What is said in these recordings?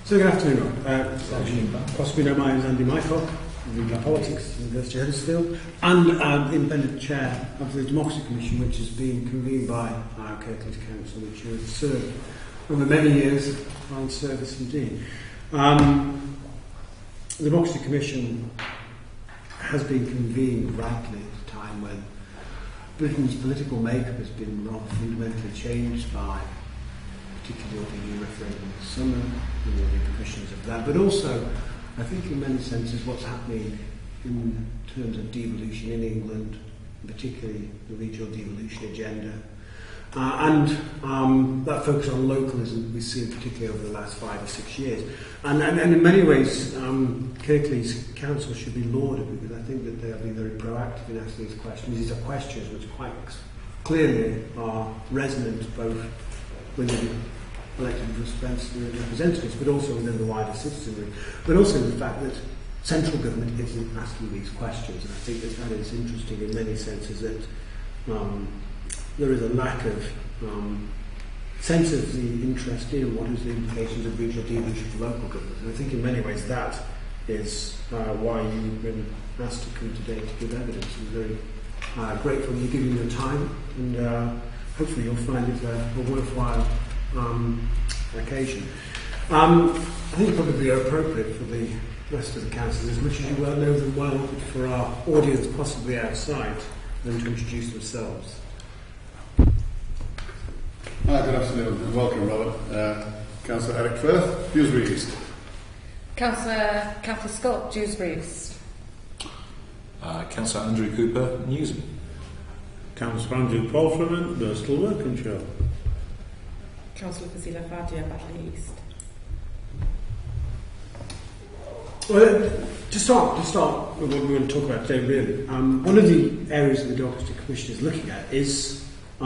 So good afternoon. Possibly know my name is Andy Mycock, Regional Politics at University of Huddersfield, and independent chair of the Democracy Commission, which has been convened by our Kirklees Council, which you have served over many years on service indeed. The Democracy Commission has been convened rightly at a time when Britain's political makeup has been rather fundamentally changed by particularly the new referendum this summer and the repercussions of that, but also, I think in many senses, what's happening in terms of devolution in England, particularly the regional devolution agenda, and that focus on localism we've seen particularly over the last 5 or 6 years. And in many ways, Kirklees Council should be lauded because I think that they have been very proactive in asking these questions. These are questions which quite clearly are resonant both within elected representatives, but also within the wider citizenry, but also the fact that central government isn't asking these questions. And I think that is interesting in many senses, that there is a lack of sense of the interest in what is the implications of regional devolution for local government. And I think in many ways that is why you've been asked to come today to give evidence. I'm very grateful you're giving your time, and hopefully you'll find it a worthwhile occasion. I think it probably be appropriate for the rest of the councillors, as much as you well know them well, but for our audience possibly outside, them to introduce themselves. Hi, good afternoon and welcome, Robert. Councillor Eric Firth, Dewsbury East. Councillor Cathy Scott, Dewsbury East. Councillor Andrew Cooper, Newsham. Councillor Andrew Polframan, Bristol Workingshire. Councillor Fazila Fadia, Batley East. Well, to start with what we're going to talk about today, really, one of the areas that the Democracy Commission is looking at is the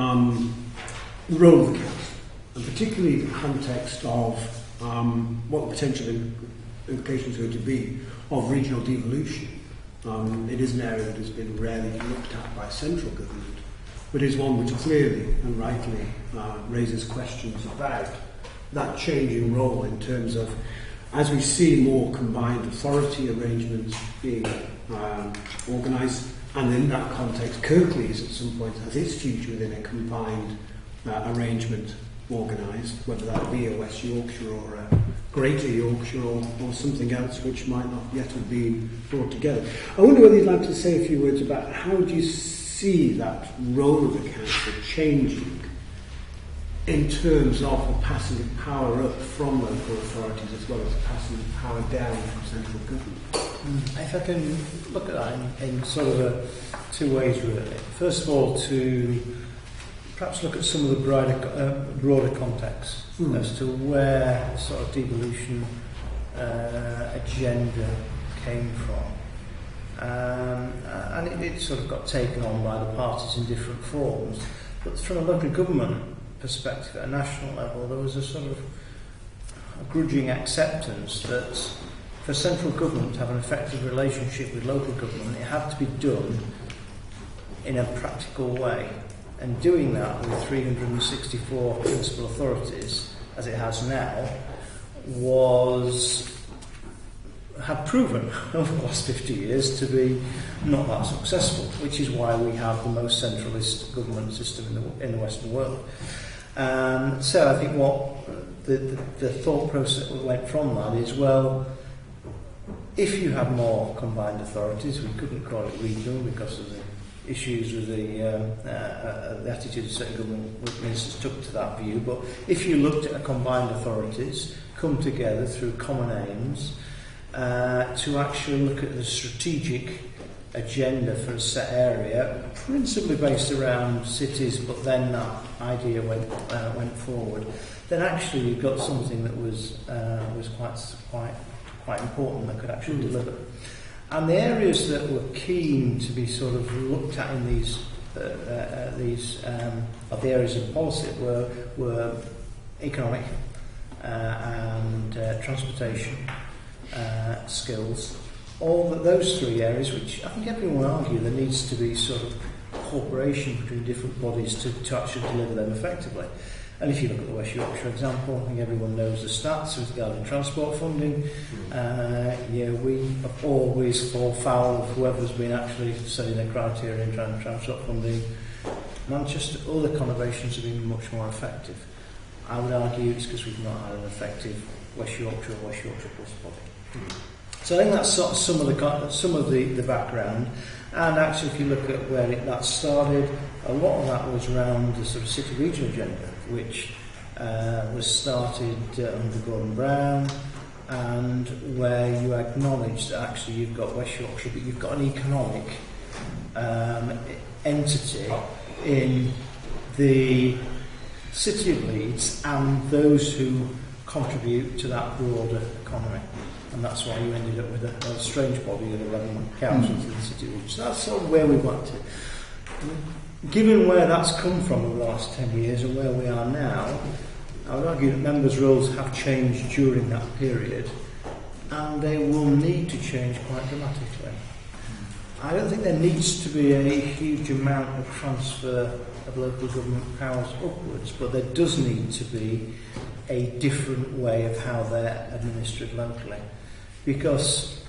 role of the council, and particularly the context of what the potential implications are going to be of regional devolution. It is an area that has been rarely looked at by central government, but is one which clearly and rightly raises questions about that change in role in terms of, as we see more combined authority arrangements being organised, and in that context Kirklees at some point has its future within a combined arrangement organised, whether that be a West Yorkshire or a Greater Yorkshire or something else which might not yet have been brought together. I wonder whether you'd like to say a few words about how do you see that role of the council changing in terms of the passing of power up from local authorities as well as the passing of power down from central government. If I can look at that in sort of two ways really. First of all, to perhaps look at some of the broader context as to where sort of devolution agenda came from. And it sort of got taken on by the parties in different forms. But from a local government perspective, at a national level, there was a sort of a grudging acceptance that for central government to have an effective relationship with local government, it had to be done in a practical way. And doing that with 364 principal authorities, as it has now, had proven over the last 50 years to be not that successful, which is why we have the most centralist government system in the Western world. So I think what the thought process that went from that is, well, if you had more combined authorities, we couldn't call it regional because of the issues with the attitude certain government ministers took to that view, but if you looked at a combined authorities come together through common aims to actually look at the strategic agenda for a set area, principally based around cities, but then that idea went forward, then actually you got something that was quite important that could actually deliver. And the areas that were keen to be sort of looked at in these of the areas of policy were economic and transportation, skills. All those three areas, which I think everyone will argue there needs to be sort of cooperation between different bodies to actually deliver them effectively. And if you look at the West Yorkshire example, I think everyone knows the stats with regard to transport funding. We have always fall foul of whoever's been actually setting their criteria and trying to transport funding. Manchester, other conurbations have been much more effective. I would argue it's because we've not had an effective West Yorkshire or West Yorkshire Plus body. So I think that's sort of some of the background. And actually, if you look at where that started, a lot of that was around the sort of city region agenda, which was started under Gordon Brown, and where you acknowledge that actually you've got West Yorkshire, but you've got an economic entity in the City of Leeds and those who contribute to that broader economy. And that's why you ended up with a strange body of 11 councils in the City of Leeds. So that's sort of where we want to. Given where that's come from over the last 10 years and where we are now, I would argue that members' roles have changed during that period, and they will need to change quite dramatically. I don't think there needs to be a huge amount of transfer of local government powers upwards, but there does need to be a different way of how they're administered locally. Because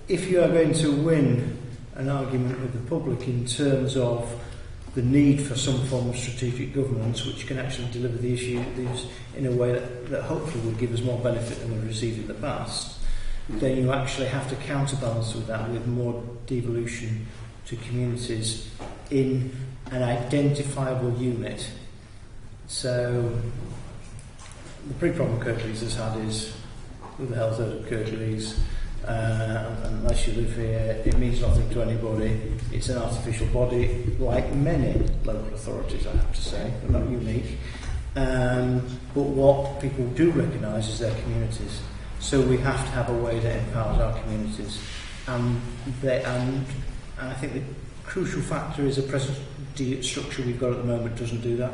if you are going to win an argument with the public in terms of the need for some form of strategic governance which can actually deliver the issues in a way that hopefully will give us more benefit than we've received in the past, then you actually have to counterbalance with that with more devolution to communities in an identifiable unit. So the pre-problem Kirklees has had is, who the hell's heard of Kirklees? Unless you live here, it means nothing to anybody. It's an artificial body, like many local authorities, I have to say, but not unique. But what people do recognise is their communities. So we have to have a way that empowers our communities. And I think the crucial factor is the present structure we've got at the moment doesn't do that.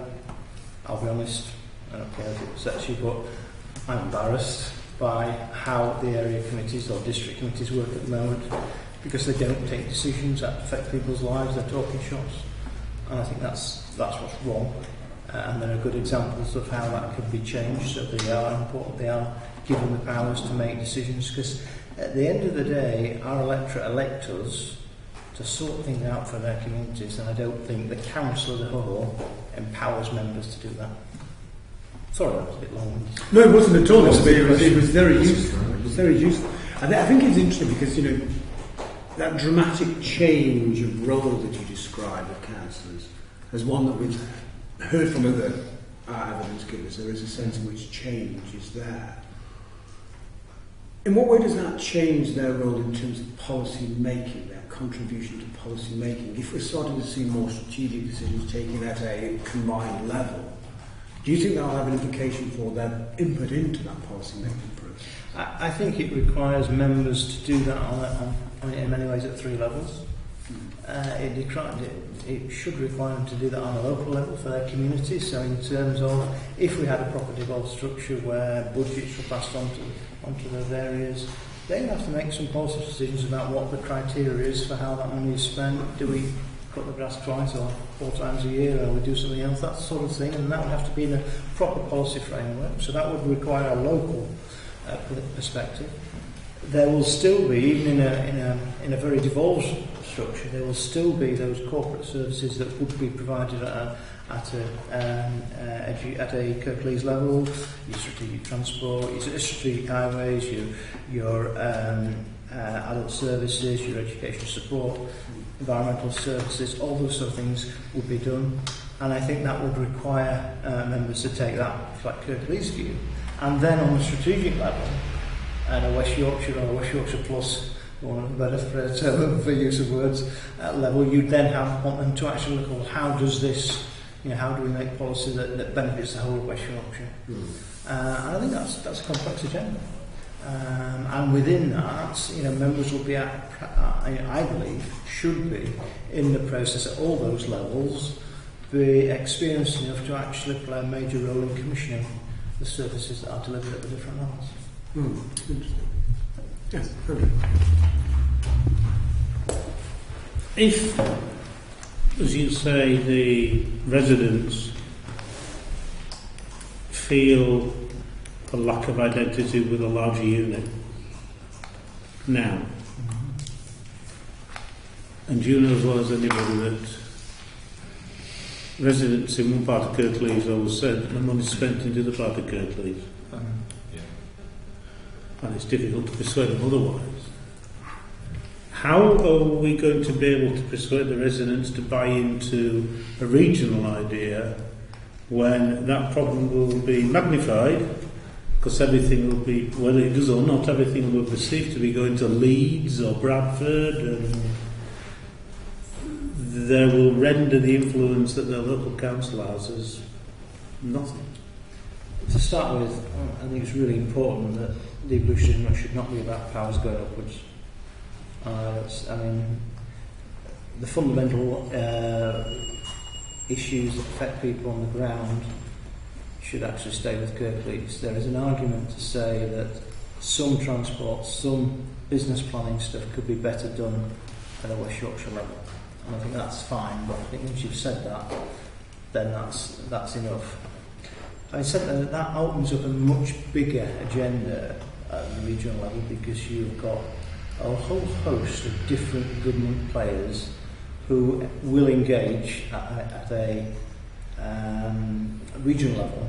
I'll be honest, I don't care if it upsets you, but I'm embarrassed by how the area committees or district committees work at the moment, because they don't take decisions that affect people's lives, they're talking shops. And I think that's what's wrong. And there are good examples of how that could be changed, so they are important, they are given the powers to make decisions, because at the end of the day, our electorate elect us to sort things out for their communities, and I don't think the council as a whole empowers members to do that. Sorry, that was a bit long. No, it wasn't at all. It was very useful. It was very useful. I think it's interesting because, you know, that dramatic change of role that you describe of councillors as one that we've heard from other evidence givers. There is a sense in which change is there. In what way does that change their role in terms of policy making, their contribution to policy making? If we're starting to see more strategic decisions taken at a combined level, do you think that will have an implication for their input into that policy making process? I think it requires members to do that in many ways at 3 levels. It should require them to do that on a local level for their community. So in terms of, if we had a proper devolved structure where budgets were passed onto those areas, they have to make some policy decisions about what the criteria is for how that money is spent. Do we cut the grass twice or 4 times a year, or we do something else, that sort of thing, and that would have to be in a proper policy framework. So that would require a local perspective. There will still be, even in a very devolved structure, there will still be those corporate services that would be provided at a Kirklees level, your strategic transport, your strategic highways, your adult services, your education support, environmental services, all those sort of things would be done. And I think that would require members to take that, like Kirklees view. And then on the strategic level, and a West Yorkshire or a West Yorkshire Plus, one of the better term for use of words, level, you'd then want them to actually look at how does this, how do we make policy that benefits the whole of West Yorkshire? And I think that's a complex agenda. And within that, members will be I believe, should be in the process at all those levels, be experienced enough to actually play a major role in commissioning the services that are delivered at the different levels. Interesting. Yes, okay. If, as you say, the residents feel a lack of identity with a larger unit now. And you know as well as anybody that residents in one part of Kirklees always said the money's spent in the other part of Kirklees. And it's difficult to persuade them otherwise. How are we going to be able to persuade the residents to buy into a regional idea when that problem will be magnified, because everything will be, whether it does or not, everything will be perceived to be going to Leeds or Bradford, and they will render the influence that their local council has as nothing. To start with, I think it's really important that devolution should not be about powers going upwards. The fundamental issues that affect people on the ground should actually stay with Kirklees. There is an argument to say that some transport, some business planning stuff could be better done at a West Yorkshire level. And I think that's fine, but I think once you've said that, then that's enough. I said that opens up a much bigger agenda at the regional level, because you've got a whole host of different government players who will engage at a regional level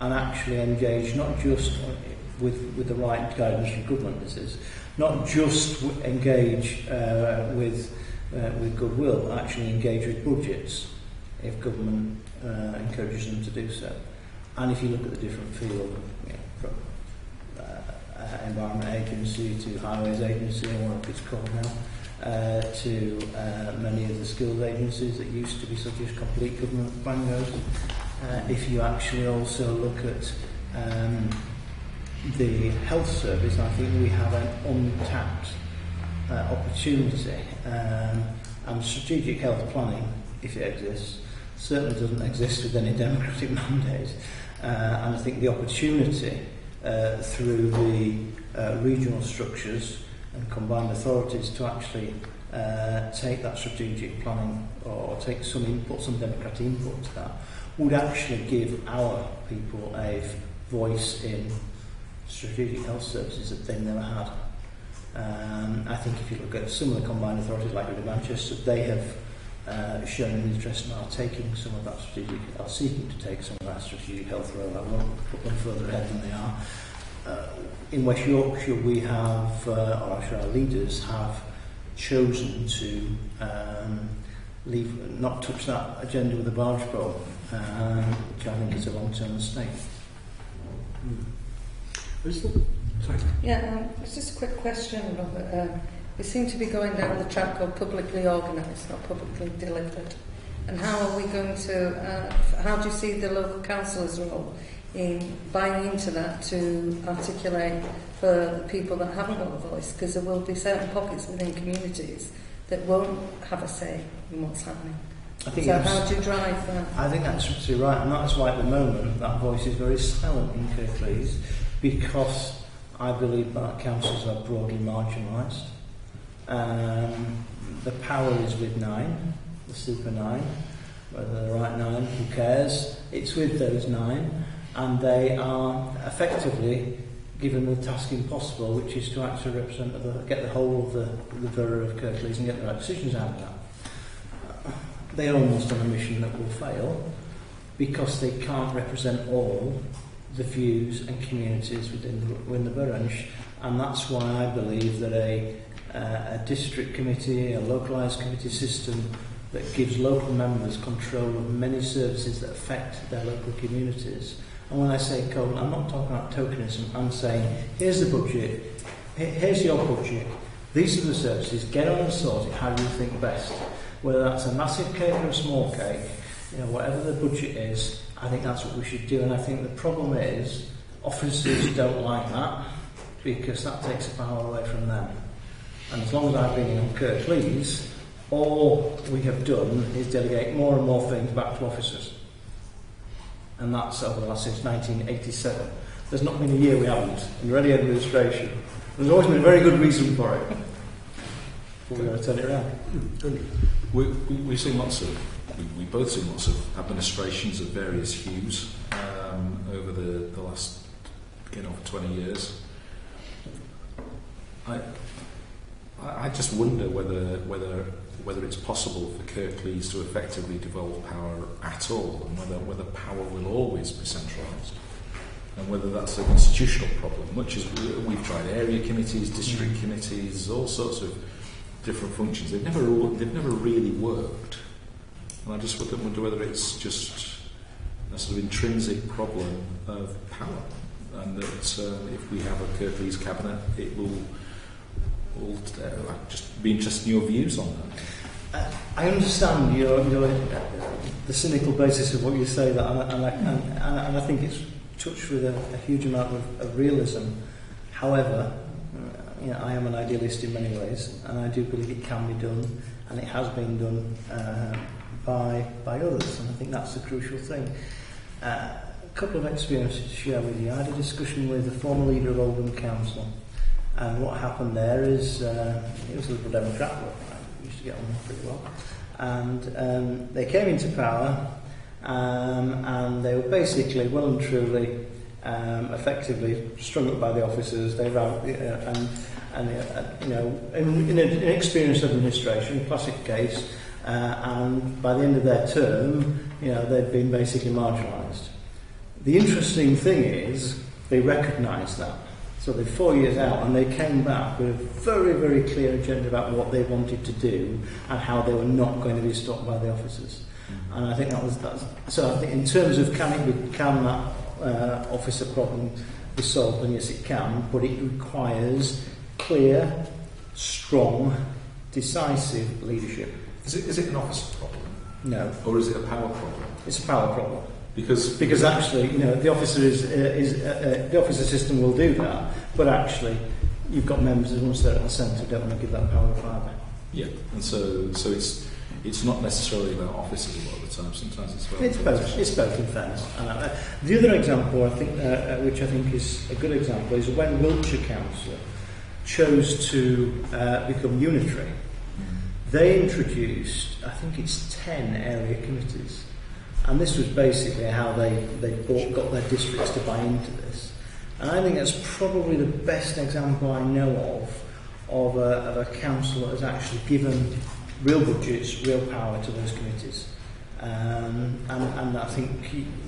and actually engage not just with the right guidance from government, this is not just engage with goodwill, but actually engage with budgets if government encourages them to do so. And if you look at the different field, from Environment Agency to Highways Agency, or what it's called now, to many of the skills agencies that used to be such as complete government bangos. If you actually also look at the health service, I think we have an untapped opportunity. And strategic health planning, if it exists, certainly doesn't exist with any democratic mandate. And I think the opportunity through the regional structures and combined authorities to actually take that strategic planning or take some input, some democratic input to that, would actually give our people a voice in strategic health services that they've never had. I think if you look at some of the combined authorities like Manchester, they have shown an interest and are taking some of that strategic, are seeking to take some of that strategic health role. I won't put them further ahead than they are. In West Yorkshire, we have, or actually our leaders have chosen to not touch that agenda with a barge pole, which I think is a long-term mistake. Yeah, it's just a quick question, Robert. We seem to be going down the track of publicly organised, not publicly delivered. And how are we going to, how do you see the local councillors' role in buying into that to articulate for the people that haven't got a voice? Because there will be certain pockets within communities that won't have a say in what's happening. So how do you drive that? I think that's absolutely right, and that's why at the moment that voice is very silent in Kirklees, because I believe that councils are broadly marginalised. The power is with 9, the super 9, whether they're the right 9, who cares? It's with those 9, and they are effectively given the task impossible, which is to actually represent, get the whole of the borough of Kirklees and get the right decisions out of that. They are almost on a mission that will fail, because they can't represent all the views and communities within the borough, and that's why I believe that a district committee, a localised committee system that gives local members control of many services that affect their local communities. And when I say code, I'm not talking about tokenism. I'm saying, here's the budget, here's your budget, these are the services, get on and sort it how you think best. Whether that's a massive cake or a small cake, whatever the budget is, I think that's what we should do. And I think the problem is officers don't like that, because that takes the power away from them. And as long as I've been in Kirklees, all we have done is delegate more and more things back to officers. And that's over the last since 1987. There's not been a year we haven't in any administration. There's always been a very good reason for it. We're going to turn it around. We've seen we both seen lots of administrations of various hues over the last, over 20 years. I just wonder whether it's possible for Kirklees to effectively devolve power at all, and whether power will always be centralised, and whether that's an institutional problem. Much as we've tried area committees, district committees, all sorts of different functions, they've never really worked. And I just wonder whether it's just a sort of intrinsic problem of power, and that if we have a Kirklees cabinet, it will. I'd just be interested in your views on that. I understand your the cynical basis of what you say, that, and I think it's touched with a huge amount of realism. However, I am an idealist in many ways, and I do believe it can be done, and it has been done by others, and I think that's the crucial thing. A couple of experiences to share with you. I had a discussion with the former leader of Oldham Council, and what happened there is it was a Liberal Democrat, but I used to get on pretty well, and they came into power, and they were basically well and truly effectively strung up by the officers. They ran in an experienced administration, classic case, and by the end of their term, they'd been basically marginalised. The interesting thing is they recognised that. So they're 4 years out, and they came back with a very, very clear agenda about what they wanted to do and how they were not going to be stopped by the officers. And I think that's so. I think in terms of can that officer problem be solved? And yes, it can, but it requires clear, strong, decisive leadership. Is it an officer problem? No. Or is it a power problem? It's a power problem. Because actually, the officer the officer system will do that, but actually, you've got members who once they're at the centre don't want to give that power fibre. Yeah, and so it's not necessarily about officers a lot of the time. Sometimes it's about it's both in fairness. The other example, I think, which I think is a good example, is when Wiltshire Council chose to become unitary. They introduced, I think it's 10 area committees. And this was basically how they got their districts to buy into this. And I think that's probably the best example I know of a council that has actually given real budgets, real power to those committees. And I think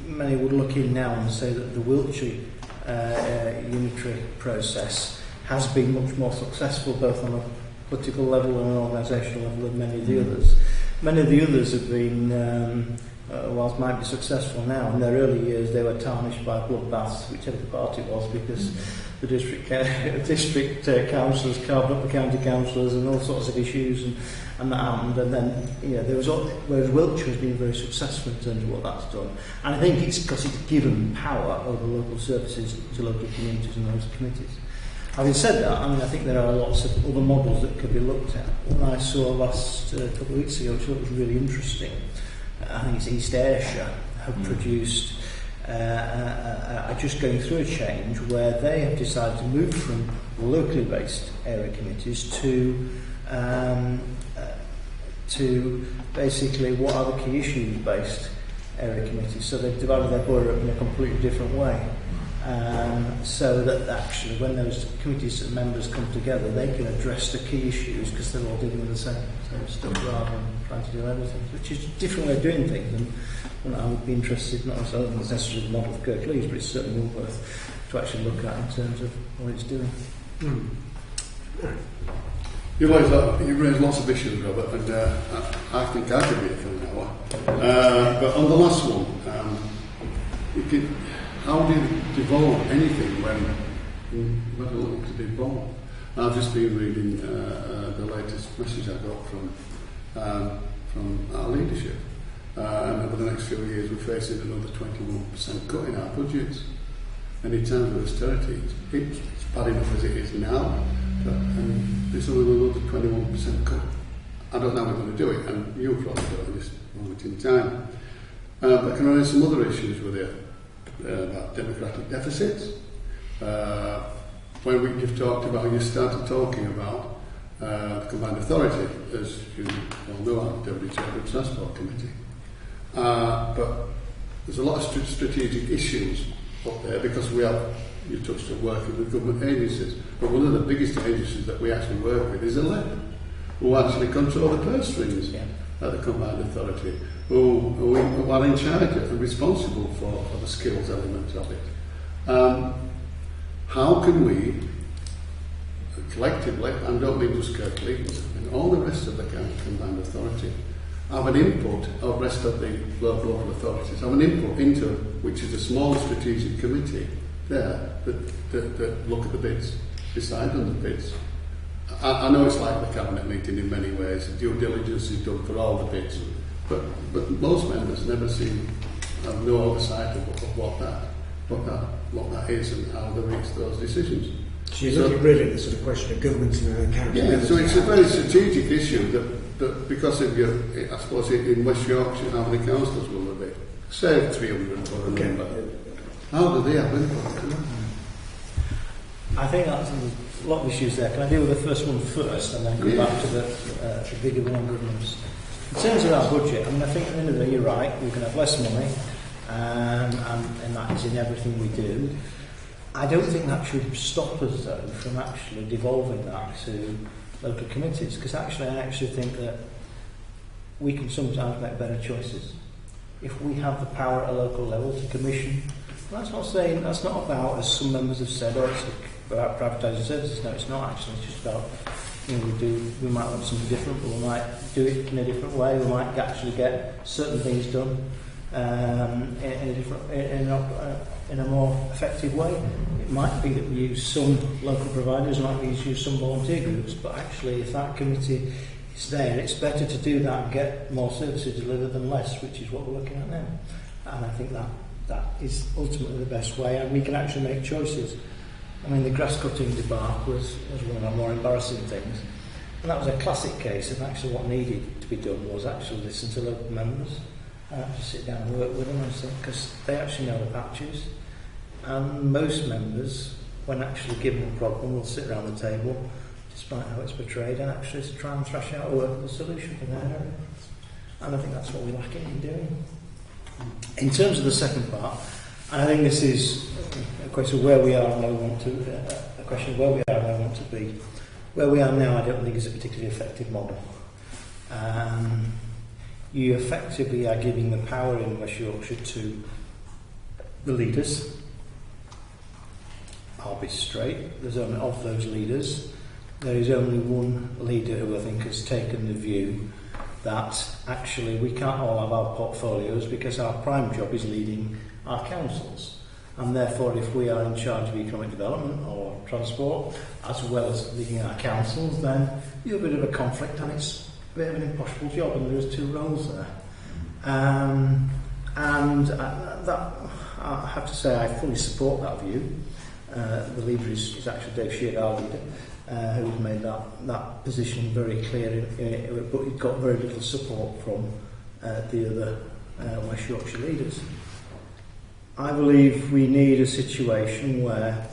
many would look in now and say that the Wiltshire unitary process has been much more successful, both on a political level and an organisational level, than many of the others. Many of the others have been... whilst might be successful now, in their early years they were tarnished by bloodbaths, whichever party it was, because the district councillors carved up the county councillors and all sorts of issues, and that happened. And then there was whereas Wiltshire has been very successful in terms of what that's done, and I think it's because it's given power over local services to local communities and those committees. Having said that, I think there are lots of other models that could be looked at. One I saw last couple of weeks ago, which I thought was really interesting. I think it's East Ayrshire have produced just going through a change where they have decided to move from locally based area committees to basically what are the key issues based area committees. So they've divided their border up in a completely different way. So that actually when those committees and members come together, they can address the key issues because they're all dealing with the same stuff rather than trying to do everything, which is a different way of doing things. And I would be interested, not necessarily the model of Kirklees, but it's certainly one worth to actually look at in terms of what it's doing. You raised lots of issues, Robert, and I think I could be here for an hour. But on the last one, how do you devolve anything when you've got a lot to devolve? I've just been reading the latest message I got from our leadership. And over the next few years we're facing another 21% cut in our budgets. And in terms of austerity, it's bad enough as it is now, but there's another 21% cut. I don't know how we're going to do it, and you'll probably do it at this moment in time. But can I raise some other issues with you? About democratic deficits. When you've talked about, you started talking about the Combined Authority, as you all know, I'm Deputy Chair of the Transport Committee. But there's a lot of strategic issues up there because we have, you touched on working with government agencies, but one of the biggest agencies that we actually work with is ELEP, who actually control the purse strings at the Combined Authority, who are in charge of and responsible for the skills element of it. How can we collectively, and don't mean just Kirklees, and all the rest of the Combined Authority, have an input, or rest of the local authorities, have an input into, which is a small strategic committee there, that look at the bids, decide on the bids. I know it's like the cabinet meeting in many ways, due diligence is done for all the bids, but most members never have no oversight of what that is and how they reach those decisions. So you're looking really at the sort of question of governance and accountability. Yeah, so it's a very strategic issue that because of your, I suppose in West Yorkshire, how many councillors will there be? Say 300 or a number. How do they have input? I think that's a lot of issues there. Can I deal with the first one first and then come back to the bigger one governance? In terms of our budget, I mean, I think at the end of the day, you're right, we can have less money, and that is in everything we do. I don't think that should stop us, though, from actually devolving that to local committees, because I actually think that we can sometimes make better choices. If we have the power at a local level to commission, well, that's not about, as some members have said, it's about privatising services. No, it's not actually. It's just about, we might want something different, but we might do it in a different way. We might actually get certain things done in a more effective way. It might be that we use some local providers, it might be use some volunteer groups, but actually if that committee is there, it's better to do that and get more services delivered than less, which is what we're looking at now. And I think that is ultimately the best way, and we can actually make choices. I mean, the grass cutting debacle was one of our more embarrassing things, and that was a classic case, and actually what needed to be done was actually listen to local members and actually sit down and work with them, because they actually know the patches. And most members, when actually given a problem, will sit around the table, despite how it's portrayed, and actually try and thrash out a workable solution for their area. And I think that's what we're lacking in doing. In terms of the second part, and I think this is a question of where we are and where we want to, a question of where we are and where we want to be. Where we are now, I don't think is a particularly effective model. You effectively are giving the power in West Yorkshire to the leaders. I'll be straight. There's only of those leaders, there is only one leader who I think has taken the view that actually we can't all have our portfolios because our prime job is leading our councils. And therefore, if we are in charge of economic development or transport, as well as leading our councils, then you're a bit of a conflict and it's a bit of an impossible job, and there's two roles there. That, I have to say, I fully support that view. The leader is actually Dave Sheard, our leader, who's made that position very clear, but he's got very little support from the other West Yorkshire leaders. I believe we need a situation where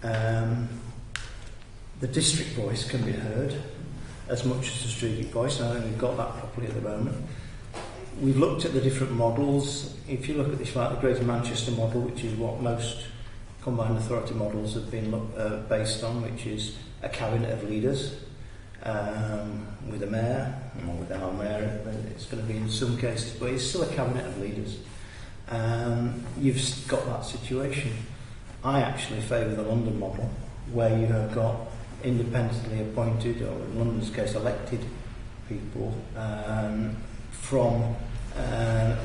the district voice can be heard as much as the strategic voice, and I think we've got that properly at the moment. We've looked at the different models. If you look at this, like the Greater Manchester model, which is what most combined authority models have been based on, which is a cabinet of leaders with a mayor, or with our mayor, it's going to be in some cases, but it's still a cabinet of leaders. You've got that situation. I actually favour the London model, where you have got independently appointed, or in London's case elected people from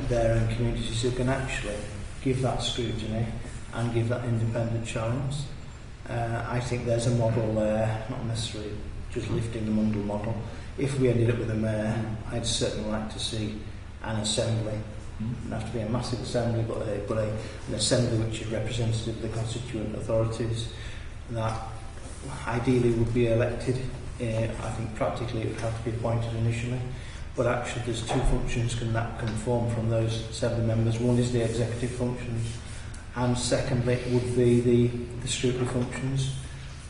their own communities who can actually give that scrutiny and give that independent challenge. I think there's a model there, not necessarily just lifting the Mundell model. If we ended up with a mayor, I'd certainly like to see an assembly. It doesn't have to be a massive assembly, but an assembly which is representative of the constituent authorities that ideally would be elected. I think practically it would have to be appointed initially, but actually there's two functions that can form from those assembly members. One is the executive functions, and secondly it would be the scrutiny functions.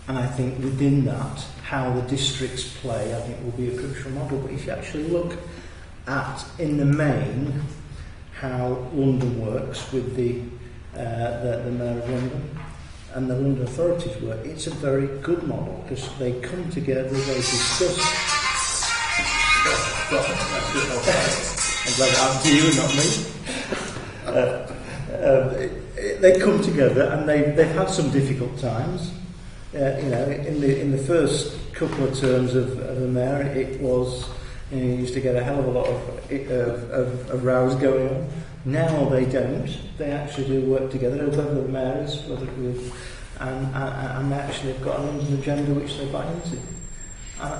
And I think within that, how the districts play, I think will be a crucial model. But if you actually look at, in the main, how London works with the Mayor of London and the London authorities work, it's a very good model because they come together, they discuss. I'm glad it happened to you and not me. They come together and they've had some difficult times. In the first couple of terms of the mayor, it was you used to get a hell of a lot of rows going on. Now they don't. They actually do work together, whether the mayor is, and they actually have got a London agenda which they buy into.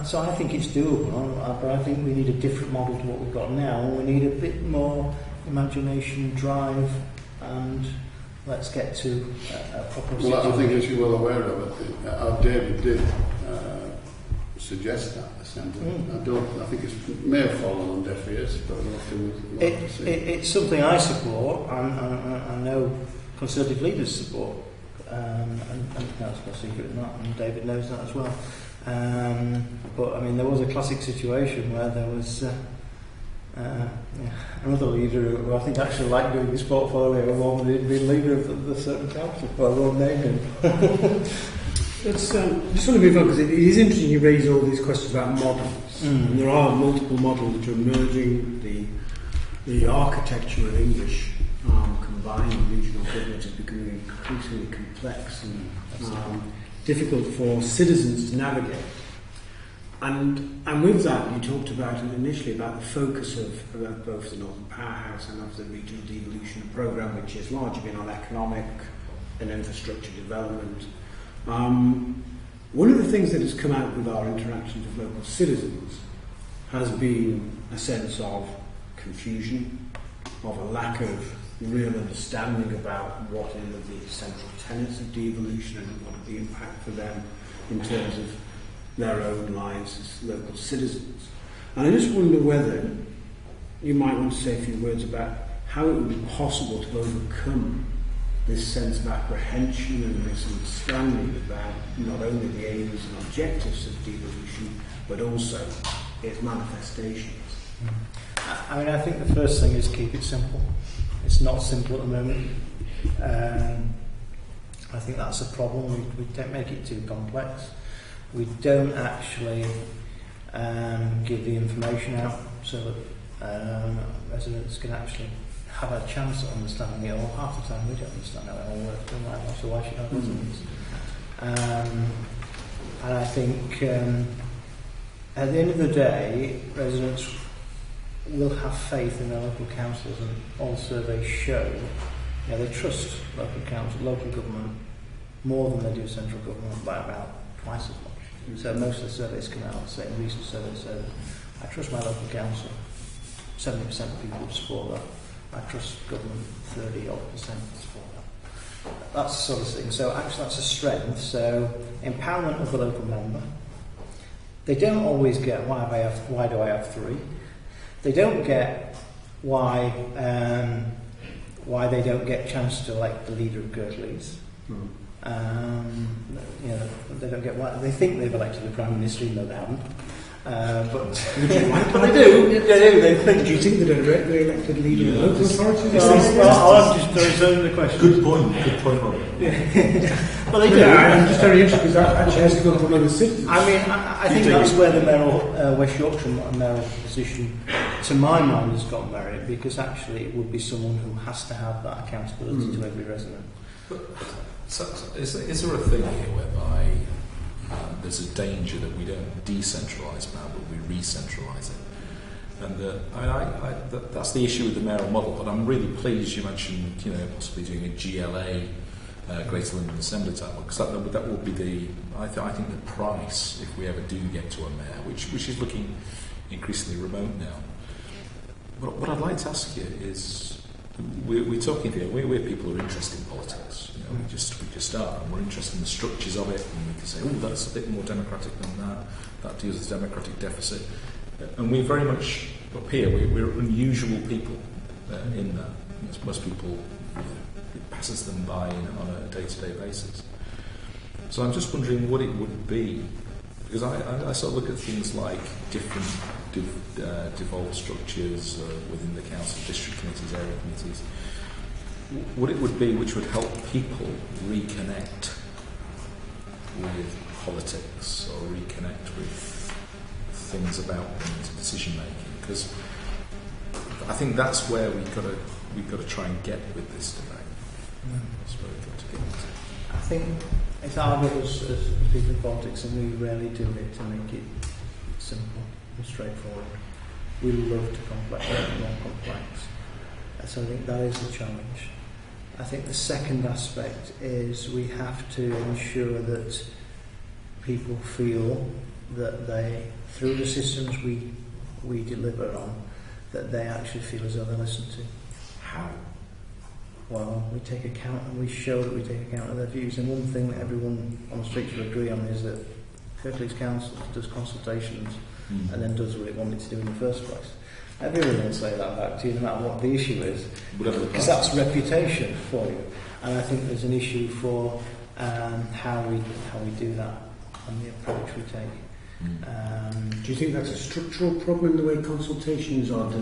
So I think it's doable, but I think we need a different model to what we've got now. We need a bit more imagination, drive, and let's get to a proper situation. Well, I think, as you're well aware of it, David did suggest that assembly. I think it may have fallen on deaf ears, but we'll have to see. It's something I support, and I know Conservative leaders support, and that's no secret in that, and David knows that as well. But I mean, there was a classic situation where there was another leader who I think actually liked doing his portfolio more than he'd been leader of the certain council. Well, I won't name him. Just want to move on because it is interesting you raise all these questions about models. And there are multiple models which are emerging. The architecture of English combined regional government is becoming increasingly complex and difficult for citizens to navigate. And with that, you talked about initially about the focus of both the Northern Powerhouse and of the Regional Devolution Programme, which has largely been on economic and infrastructure development. One of the things that has come out with our interactions with local citizens has been a sense of confusion, of a lack of real understanding about what are the central tenets of devolution and what are the impact for them in terms of their own lives as local citizens. And I just wonder whether you might want to say a few words about how it would be possible to overcome this sense of apprehension and misunderstanding about not only the aims and objectives of devolution, but also its manifestations. I mean, I think the first thing is keep it simple. It's not simple at the moment. I think that's a problem. We don't make it too complex. We don't actually give the information out so that residents can actually have a chance of understanding it all. Half the time we don't understand how it all works, so why should our residents? And I think at the end of the day, residents will have faith in their local councils, and all surveys show they trust local council, local government more than they do central government by about twice as much. So most of the surveys come out saying, recent surveys say, I trust my local council. 70% of people support that. I trust government, 30-odd% support that. That's the sort of thing. So actually that's a strength. So empowerment of the local member. They don't always get why do I have three? They don't get why they don't get a chance to elect the leader of Kirklees. They don't get why they think they've elected the Prime Minister, even though they haven't. But they do. They think. Do you think they're directly elected leader of local authorities? I'll just return the question. Good point, Robert. Well, they do. I'm just very interested because that actually has to go from other citizens. I mean, I think that's where the mayoral West Yorkshire mayoral position, to my mind, has got merit, because actually it would be someone who has to have that accountability to every resident. So is there a thing here whereby there's a danger that we don't decentralise power, but we re-centralise it? And that's the issue with the mayoral model. But I'm really pleased you mentioned, possibly doing a GLA, Greater London Assembly type, because that will be I think the price if we ever do get to a mayor, which is looking increasingly remote now. But what I'd like to ask you is, we're talking here. We're people who are interested in politics. We just are, and we're interested in the structures of it, and we can say, that's a bit more democratic than that. That deals with democratic deficit, and we're very much up here. We're unusual people in that. Most people, it passes them by on a day-to-day basis. So I'm just wondering what it would be, because I sort of look at things like different devolved structures within the council, district committees, area committees. What it would be which would help people reconnect with politics or reconnect with things about decision making, because I think that's where we've got to try and get with this debate. That's where we've got to get to. I think it's our bit as people in politics, and we rarely do it to make it simple and straightforward. We love to make it more complex. So I think that is the challenge. I think the second aspect is we have to ensure that people feel that they, through the systems we deliver on, that they actually feel as though they're listened to. How? Well, we take account and we show that we take account of their views. And one thing that everyone on the streets will agree on is that Kirklees Council does consultations and then does what it wanted to do in the first place. Everyone will say that back to you, no matter what the issue is, because that's reputation for you. And I think there's an issue for how we do that and the approach we take. Do you think that's a structural problem in the way consultations are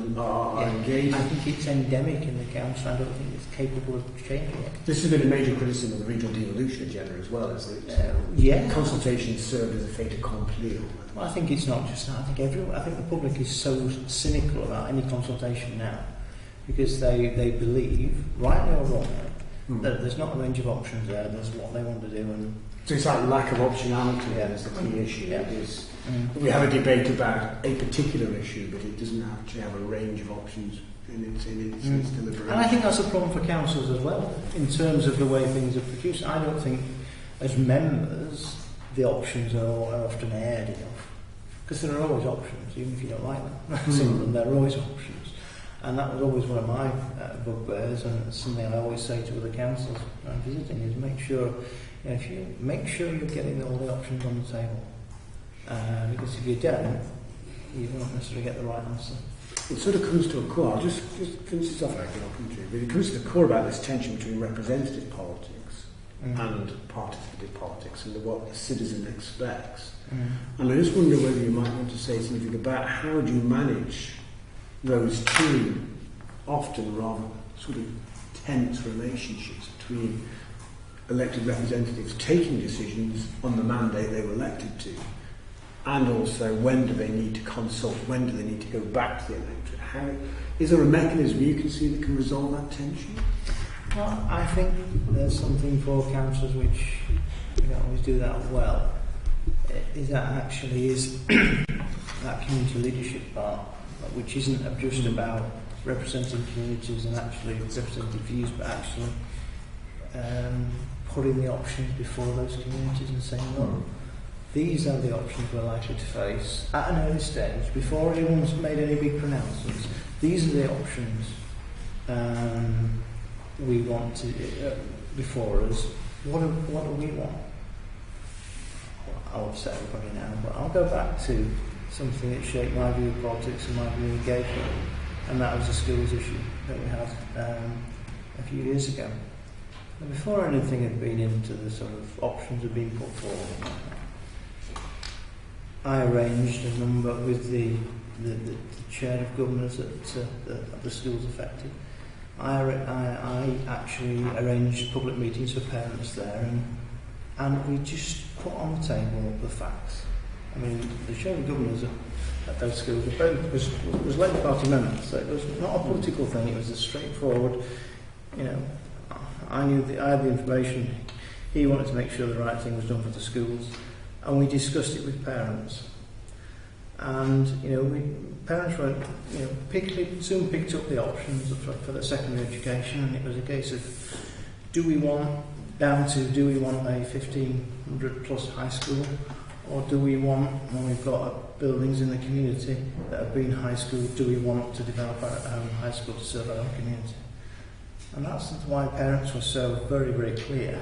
engaged? I think it's endemic in the council. I don't think it's capable of changing it. This has been a major criticism of the regional devolution agenda as well, isn't it? Yeah. Consultations serve as a fait accompli. Well, I think it's not just that. I think the public is so cynical about any consultation now, because they believe, rightly or wrongly, that there's not a range of options there. There's what they want to do, and so it's that lack of optionality then is the key issue. Yeah. It is, we have a debate about a particular issue, but it doesn't actually have a range of options in its deliberation. And I think that's a problem for councils as well, in terms of the way things are produced. I don't think, as members, the options are often aired enough, because there are always options, even if you don't like them. Some of them, there are always options. And that was always one of my bugbears, and it's something I always say to other councils I'm visiting, is make sure you're getting all the options on the table. Because if you don't, you won't necessarily get the right answer. It sort of comes to a core. I'll just finish this off, I can open to it. But it comes to the core about this tension between representative politics and participative politics, and what the citizen expects. And I just wonder whether you might want to say something about how do you manage those two often rather sort of tense relationships between elected representatives taking decisions on the mandate they were elected to, and also when do they need to consult, when do they need to go back to the electorate? Is there a mechanism you can see that can resolve that tension? Well, I think there's something for councillors which we don't always do that well, is that actually is that community leadership part, which isn't just about representing communities and actually representing views, but actually putting the options before those communities and saying, look, these are the options we're likely to face at an early stage, before anyone's made any big pronouncements. These are the options we want to before us. What do we want? I'll upset everybody now, but I'll go back to something that shaped my view of politics and my view of engagement, and that was the skills issue that we had a few years ago. And before anything had been into the sort of options had been put forward, I arranged a number with the chair of governors at the schools affected. I actually arranged public meetings for parents there, and we just put on the table the facts. I mean, the chair of governors at those schools was Labour Party members, so it was not a political thing. It was a straightforward, I had the information. He wanted to make sure the right thing was done for the schools, and we discussed it with parents. And parents were, soon picked up the options for their secondary education, and it was a case of do we want a 1,500 plus high school, or do we want, when we've got buildings in the community that have been high school, do we want to develop our own high school to serve our own community? And that's why parents were so very, very clear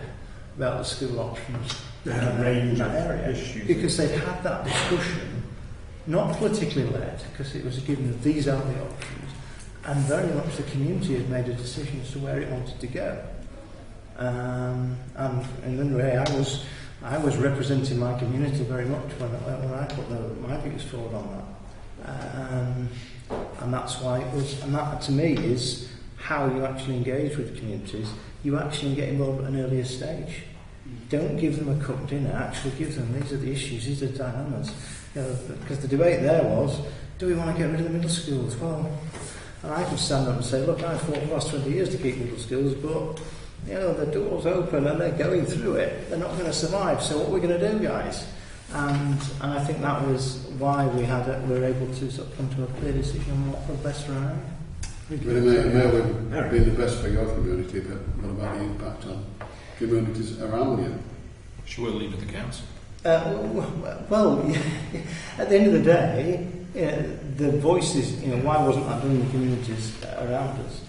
about the school options in that area. Issues. Because they'd had that discussion, not politically led, because it was a given that these are the options, and very much the community had made a decision as to where it wanted to go. And in a way, I was representing my community very much when I put my views forward on that. And that's why it was, and that to me is how you actually engage with communities. You actually get involved at an earlier stage. Don't give them a cooked dinner, actually give them, these are the issues, these are the dilemmas. You know, because the debate there was, do we want to get rid of the middle schools? Well, and I could stand up and say, look, I've fought for the last 20 years to keep middle schools, but you know, the door's open and they're going through it, they're not going to survive, so what are we going to do, guys? And I think that was why we were able to sort of come to a clear decision on what was best for our area. It may have been the best for your community, but what about the impact on communities around you? Should we leave it to the council? Well, at the end of the day, the voices, you know, why wasn't that done in the communities around us?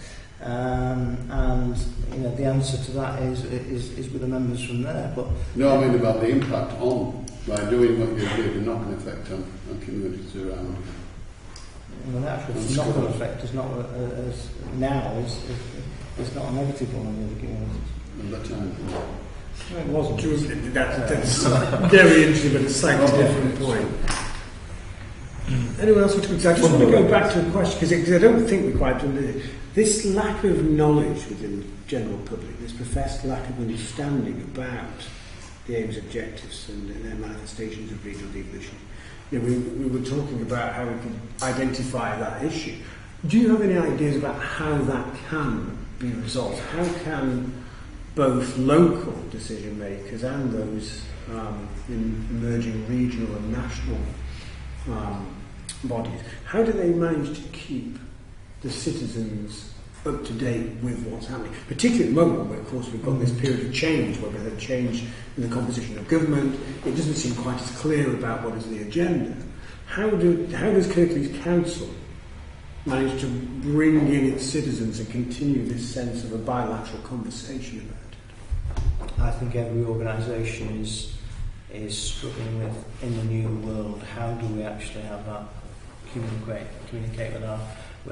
And you know, the answer to that is with the members from there. But no, I mean about the impact on by doing what you did, the knock-on effect on communities around you. Well, the actual knock-on effect is not as now is not a negative one on the other communities. At that time. No, it wasn't. That's very interesting, but it's a slightly different point. Anyone else want to I just want to go back to a question, because I don't think we quite done this lack of knowledge within the general public, this professed lack of understanding about the aims, objectives and their manifestations of regional devolution. You know, we were talking about how we could identify that issue. Do you have any ideas about how that can be resolved? How can both local decision makers and those in emerging regional and national bodies, how do they manage to keep the citizens up to date with what's happening? Particularly at the moment, where of course we've got this period of change, where we've had change in the composition of government. It doesn't seem quite as clear about what is the agenda. How does Kirklees Council manage to bring in its citizens and continue this sense of a bilateral conversation about it? I think every organisation is struggling with, in the new world, how do we actually have that communicate with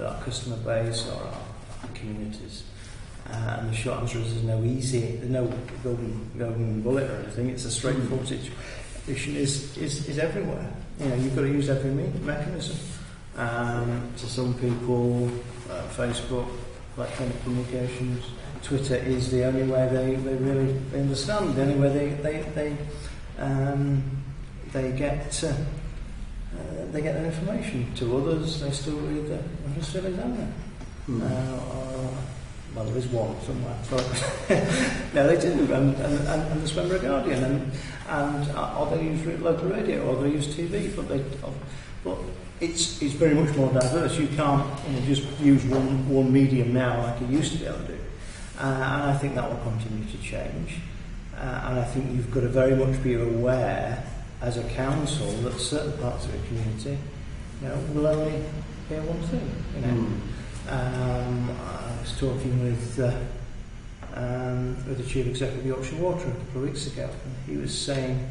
our customer base or our communities? And the short answer is there's no golden bullet or anything. It's a straightforward situation. Is everywhere. You know, you've got to use every mechanism. To some people, Facebook, electronic communications, Twitter is the only way they really understand. The only way they get their information. To others, they still read the Australian Examiner. Well, there is one somewhere. No, they do, and the Swimmer Guardian, or they use local radio, or they use TV, but it's very much more diverse. You can't just use one medium now like you used to be able to do, and I think that will continue to change. And I think you've got to very much be aware as a council that certain parts of the community, will only hear one thing. I was talking with the chief executive of Yorkshire Water a couple of weeks ago, and he was saying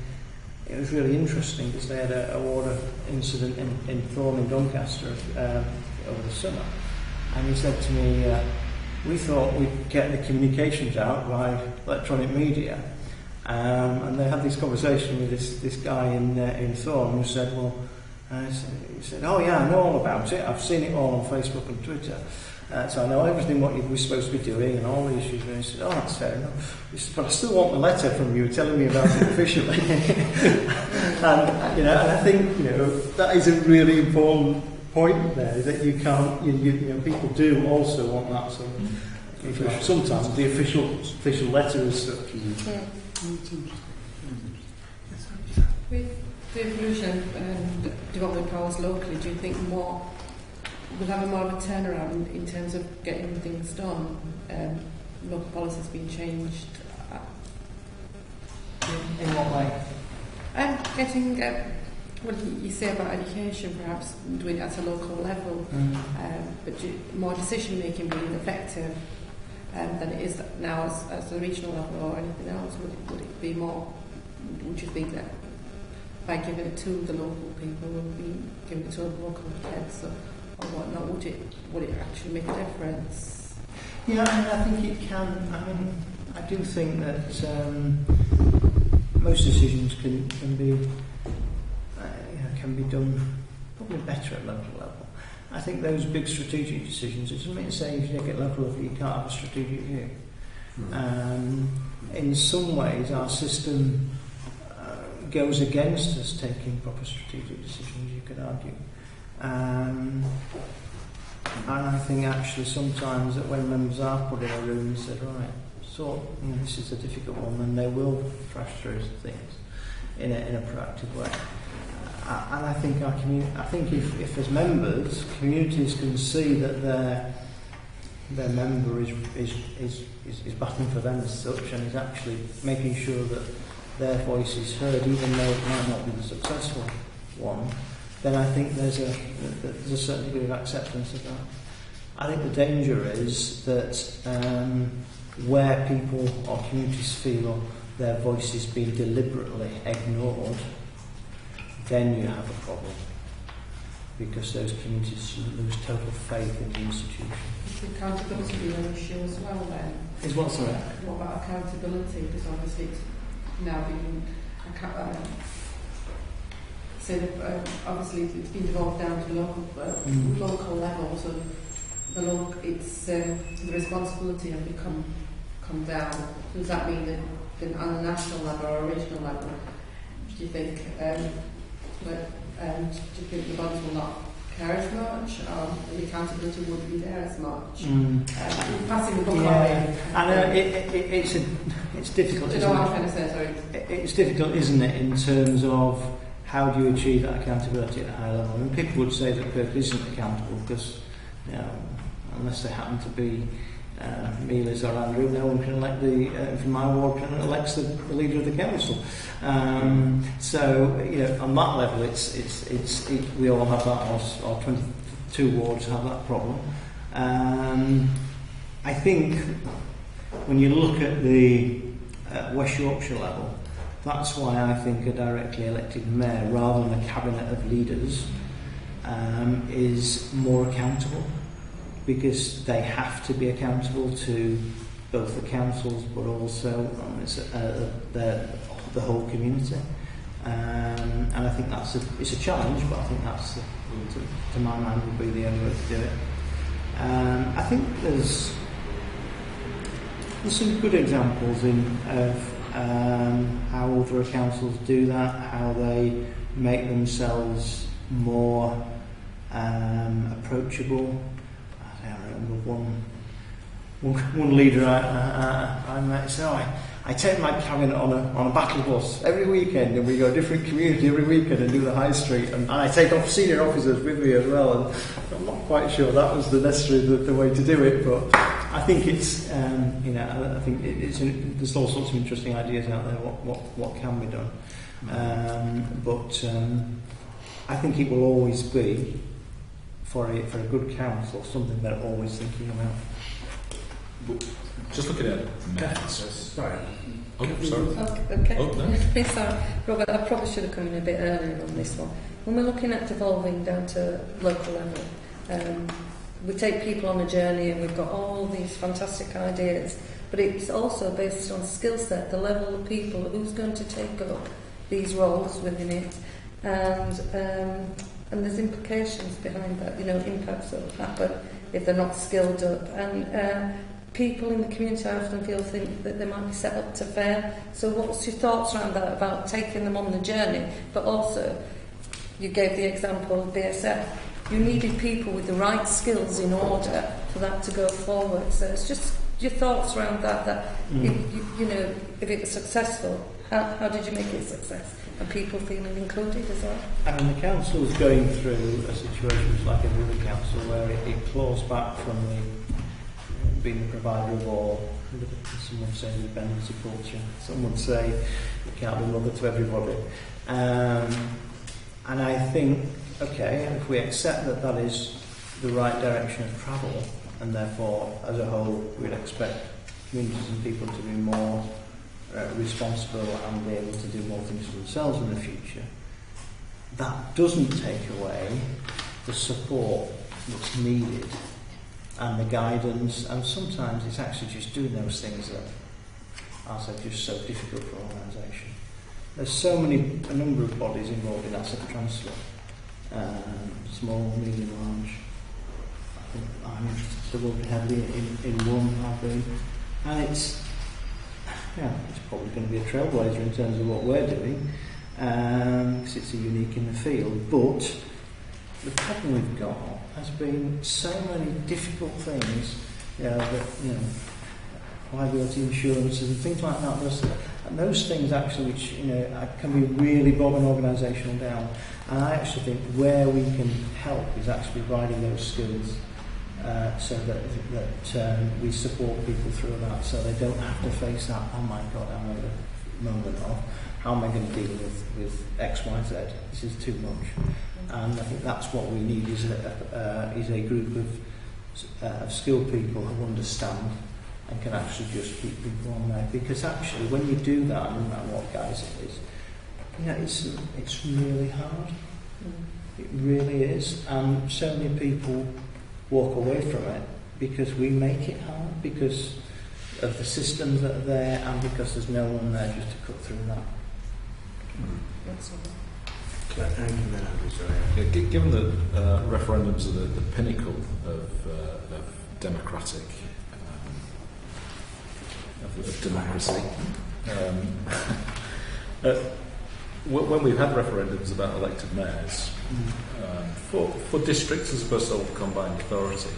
it was really interesting because they had a water incident in Thorne in Doncaster over the summer, and he said to me, we thought we'd get the communications out by electronic media, and they had this conversation with this guy in Thorne who said, he said, oh yeah, I know all about it, I've seen it all on Facebook and Twitter, so I know everything what we're supposed to be doing and all the issues. And he said, oh, that's fair enough. He said, but I still want the letter from you telling me about it officially. and I think that is a really important point there, that you can't, people do also want that sort of, sometimes the official letter as such. With devolution and development powers locally, do you think we'll have more of a turnaround in terms of getting things done, local policies being changed? In what way? Getting, what you say about education, perhaps doing it at a local level, but more decision making being effective than it is now as a regional level or anything else. Would it be more? Would you think that by giving it to the local people, would be giving it to the local heads or whatnot, would it actually make a difference? Yeah, I think it can. I do think that most decisions can be done probably better at local level. I think those big strategic decisions, it doesn't mean to say if you take it local level you can't have a strategic view. In some ways our system goes against us taking proper strategic decisions, you could argue. And I think actually sometimes that when members are put in a room and said, right, so this is a difficult one, and they will thrash through things in a proactive way. And I think if as members, communities can see that their member is battling for them as such, and is actually making sure that their voice is heard, even though it might not be the successful one, then I think there's a certain degree of acceptance of that. I think the danger is that where people or communities feel their voice is being deliberately ignored, then you have a problem, because those communities lose total faith in the institution. Is accountability be an issue as well then? Is what, sorry? What about accountability? Because obviously it's now being obviously it's been devolved down to local level, so the responsibility has come down. Does that mean that on a national level or a regional level, do you think do you think the bodies will not care as much, or the accountability wouldn't be there as much? Passing the book on. I know it's difficult. Do you know what I'm trying to say? Sorry. It's difficult, isn't it, in terms of how do you achieve that accountability at a high level? I mean, people would say that Kirklees isn't accountable because, unless they happen to be me, Liz, or Andrew, no one can elect from my ward can elect the leader of the council. So on that level, it's we all have that, or 22 wards have that problem. I think when you look at the West Yorkshire level, that's why I think a directly elected mayor, rather than a cabinet of leaders, is more accountable, because they have to be accountable to both the councils but also the whole community. And I think it's a challenge, but I think that's, to my mind, would be the only way to do it. I think there's some good examples of how other councils do that, how they make themselves more approachable. I remember one leader I met said, I take my cabinet on a battle bus every weekend, and we go to a different community every weekend and do the high street, and I take off senior officers with me as well. And I'm not quite sure that was necessarily the way to do it, but I think it's I think there's all sorts of interesting ideas out there what can be done, but I think it will always be for a good council something they're always thinking about. Just looking at methods. Sorry. Oh, sorry. Okay. Oh, no. Sorry, Robert, I probably should have come in a bit earlier on this one. When we're looking at devolving down to local level, we take people on a journey and we've got all these fantastic ideas, but it's also based on skill set, the level of people, who's going to take up these roles within it, and there's implications behind that, impacts that will happen if they're not skilled up. And people in the community, I often think that they might be set up to fail. So what's your thoughts around that, about taking them on the journey? But also, you gave the example of BSF. You needed people with the right skills in order for that to go forward. So it's just your thoughts around that if it was successful, how did you make it a success? And people feeling included as well? And the council is going through a situation like every other council where it claws back from being the provider of all. Some would say dependency culture. Some would say you can't be mother to everybody. And I think, okay, if we accept that is the right direction of travel, and therefore, as a whole, we'd expect communities and people to be more responsible and be able to do more things for themselves in the future, that doesn't take away the support that's needed and the guidance, and sometimes it's actually just doing those things that are just so difficult for an organisation. There's a number of bodies involved in asset transfer, small, medium, large. I think I'm interested to work heavily in one, I've been. And it's probably going to be a trailblazer in terms of what we're doing, because it's a unique in the field. But the problem we've got has been so many difficult things, liability insurances and things like that. Those things actually, which can be really bog an organisation down. And I actually think where we can help is actually providing those skills, so that we support people through that, so they don't have to face that. Oh my God, I'm at a moment of how am I going to deal with X, Y, Z? This is too much. And I think that's what we need is a group of skilled people who understand and can actually just keep people on there. Because actually, when you do that, no matter what guise it is, it's really hard. It really is. And so many people walk away from it because we make it hard, because of the systems that are there, and because there's no one there just to cut through that. That's all. Given that referendums are the pinnacle of democratic of democracy, when we've had referendums about elected mayors, for districts as opposed to the combined authority,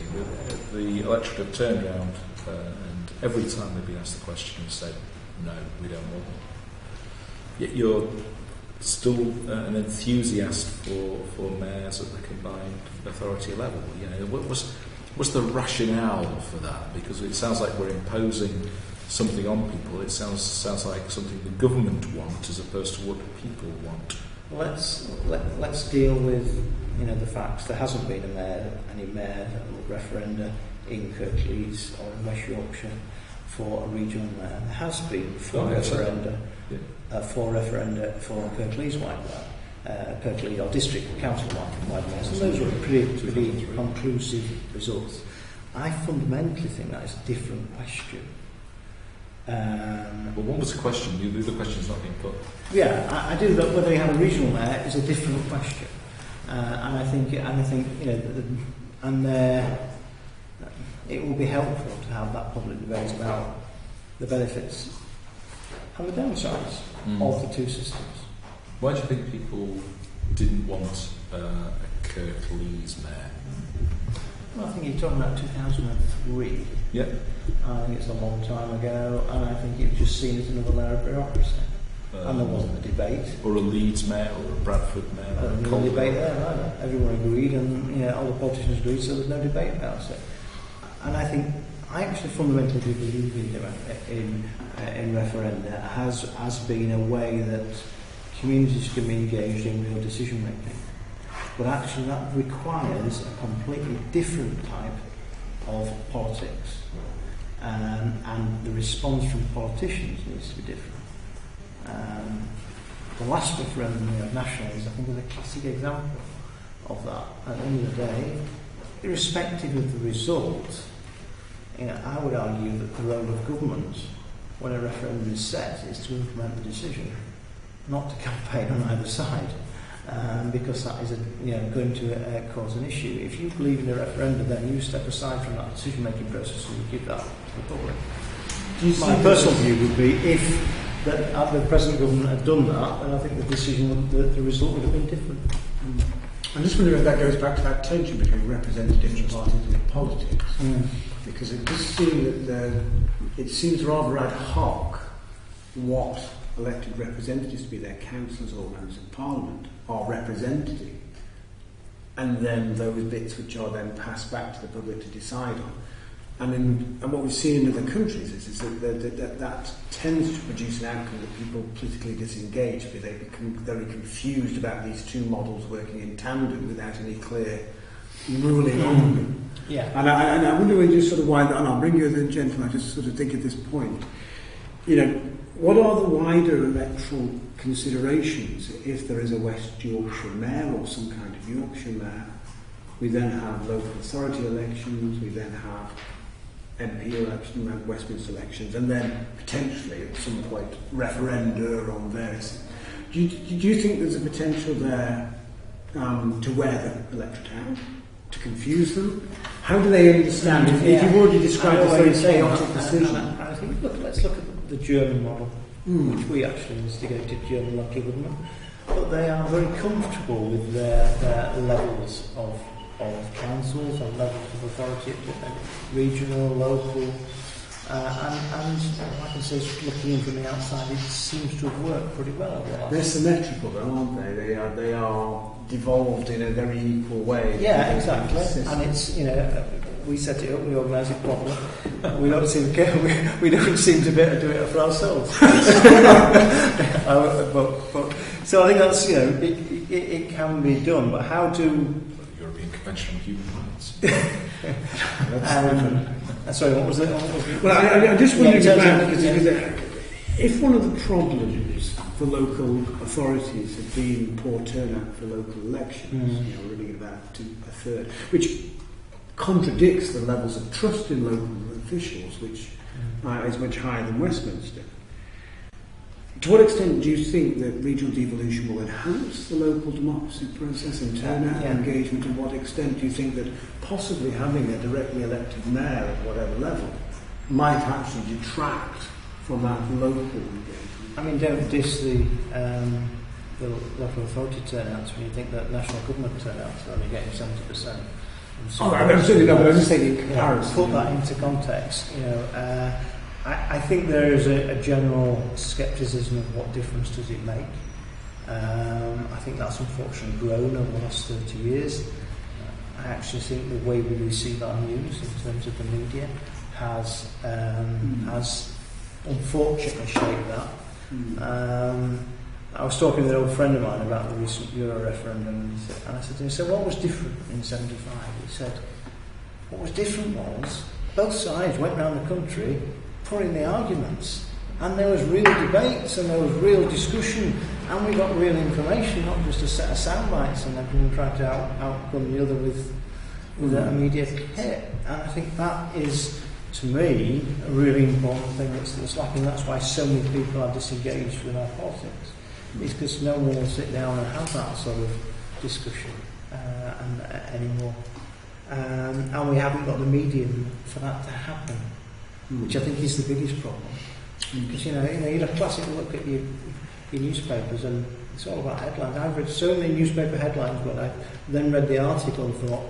the electorate have turned around and every time they've been asked the question have said, no, we don't want them. Yet you're still an enthusiast for mayors at the combined authority level. What was the rationale for that? Because it sounds like we're imposing something on people. It sounds like something the government want as opposed to what people want. Let's deal with the facts. There hasn't been any mayor referenda in Kirklees or in West Yorkshire for a regional mayor. There has been four referenda for Kirklees-wide Kirklees or district council-wide mayors. And those were pretty conclusive results. I fundamentally think that is a different question. Well, what was the question? The other question's not being put. Yeah, I do. That whether you have a regional mayor is a different question, and I think it will be helpful to have that public debate about the benefits and the downsides of the two systems. Why do you think people didn't want a Kirklees mayor? Well, I think you're talking about 2003. Yeah. I think it's a long time ago, and I think it was just seen as another layer of bureaucracy. And there wasn't a debate. Or a Leeds mayor, or a Bradford mayor. There was no debate there either. Everyone agreed, and all the politicians agreed, so there's no debate about it. And I actually fundamentally do believe in referenda has been a way that communities can be engaged in real decision making. But actually that requires a completely different type of politics. And the response from politicians needs to be different. The last referendum we had nationally is, I think, is a classic example of that. At the end of the day, irrespective of the result, I would argue that the role of government, when a referendum is set, is to implement the decision, not to campaign on either side. Because that is going to cause an issue. If you believe in a referendum, then you step aside from that decision-making process and you give that to the public. My personal view would be if the present government had done that, then I think the result would have been different. I'm just wondering if that goes back to that tension between representative parties and politics, because it does seem that it seems rather ad hoc what elected representatives, to be their councillors or members of parliament, are representative, and then those bits which are then passed back to the public to decide on. And what we see in other countries is that tends to produce an outcome that people politically disengage, because they become very confused about these two models working in tandem without any clear ruling on them. Yeah. And I wonder when you sort of wind, and I'll bring you the gentleman, I just sort of think at this point, what are the wider electoral considerations if there is a West Yorkshire mayor or some kind of Yorkshire mayor? We then have local authority elections, we then have MP elections, we have Westminster elections, and then potentially at some point referenda on various. Do you think there's a potential there to wear the electorate out, to confuse them? How do they understand? If you've already described a very chaotic decision. I think, let's look at the German model, which we actually instigated, German local government. But they are very comfortable with their levels of councils and levels of authority, regional, local, and like I say, looking in from the outside, it seems to have worked pretty well. They're symmetrical, though, aren't they? They are devolved in a very equal way. Yeah, exactly. And it's, we set it up, we organise it properly. We don't seem to we don't seem to be able to do it for ourselves. So I think that's, it can be done, but how do... European Convention on Human Rights. Sorry, what was it? Well, I'm just wondering about, because if one of the problems for local authorities has been poor turnout for local elections, running about a third, which contradicts the levels of trust in local officials, which is much higher than Westminster. To what extent do you think that regional devolution will enhance the local democracy process and turnout and engagement? And what extent do you think that possibly having a directly elected mayor at whatever level might actually detract from that local engagement? I mean, don't diss the local authority turnouts when you think that national government turnouts are only getting 70%. I'm certainly not, but I'm just saying in comparison. Put that into context, I think there is a general scepticism of what difference does it make. I think that's unfortunately grown over the last 30 years. I actually think the way we receive our news in terms of the media has unfortunately shaped that. I was talking with an old friend of mine about the recent Euro referendum, and I said to him, so what was different in 75? He said, what was different was both sides went around the country putting the arguments, and there was real debates and there was real discussion, and we got real information, not just a set of sound bites, and everyone tried to outcome the other with an immediate hit. And I think that is, to me, a really important thing that's lacking. That's why so many people are disengaged with our politics. It's because no one will sit down and have that sort of discussion anymore. And we haven't got the medium for that to happen, which I think is the biggest problem. Because, you had a classic look at your newspapers, and it's all about headlines. I've read so many newspaper headlines, but I then read the article and thought,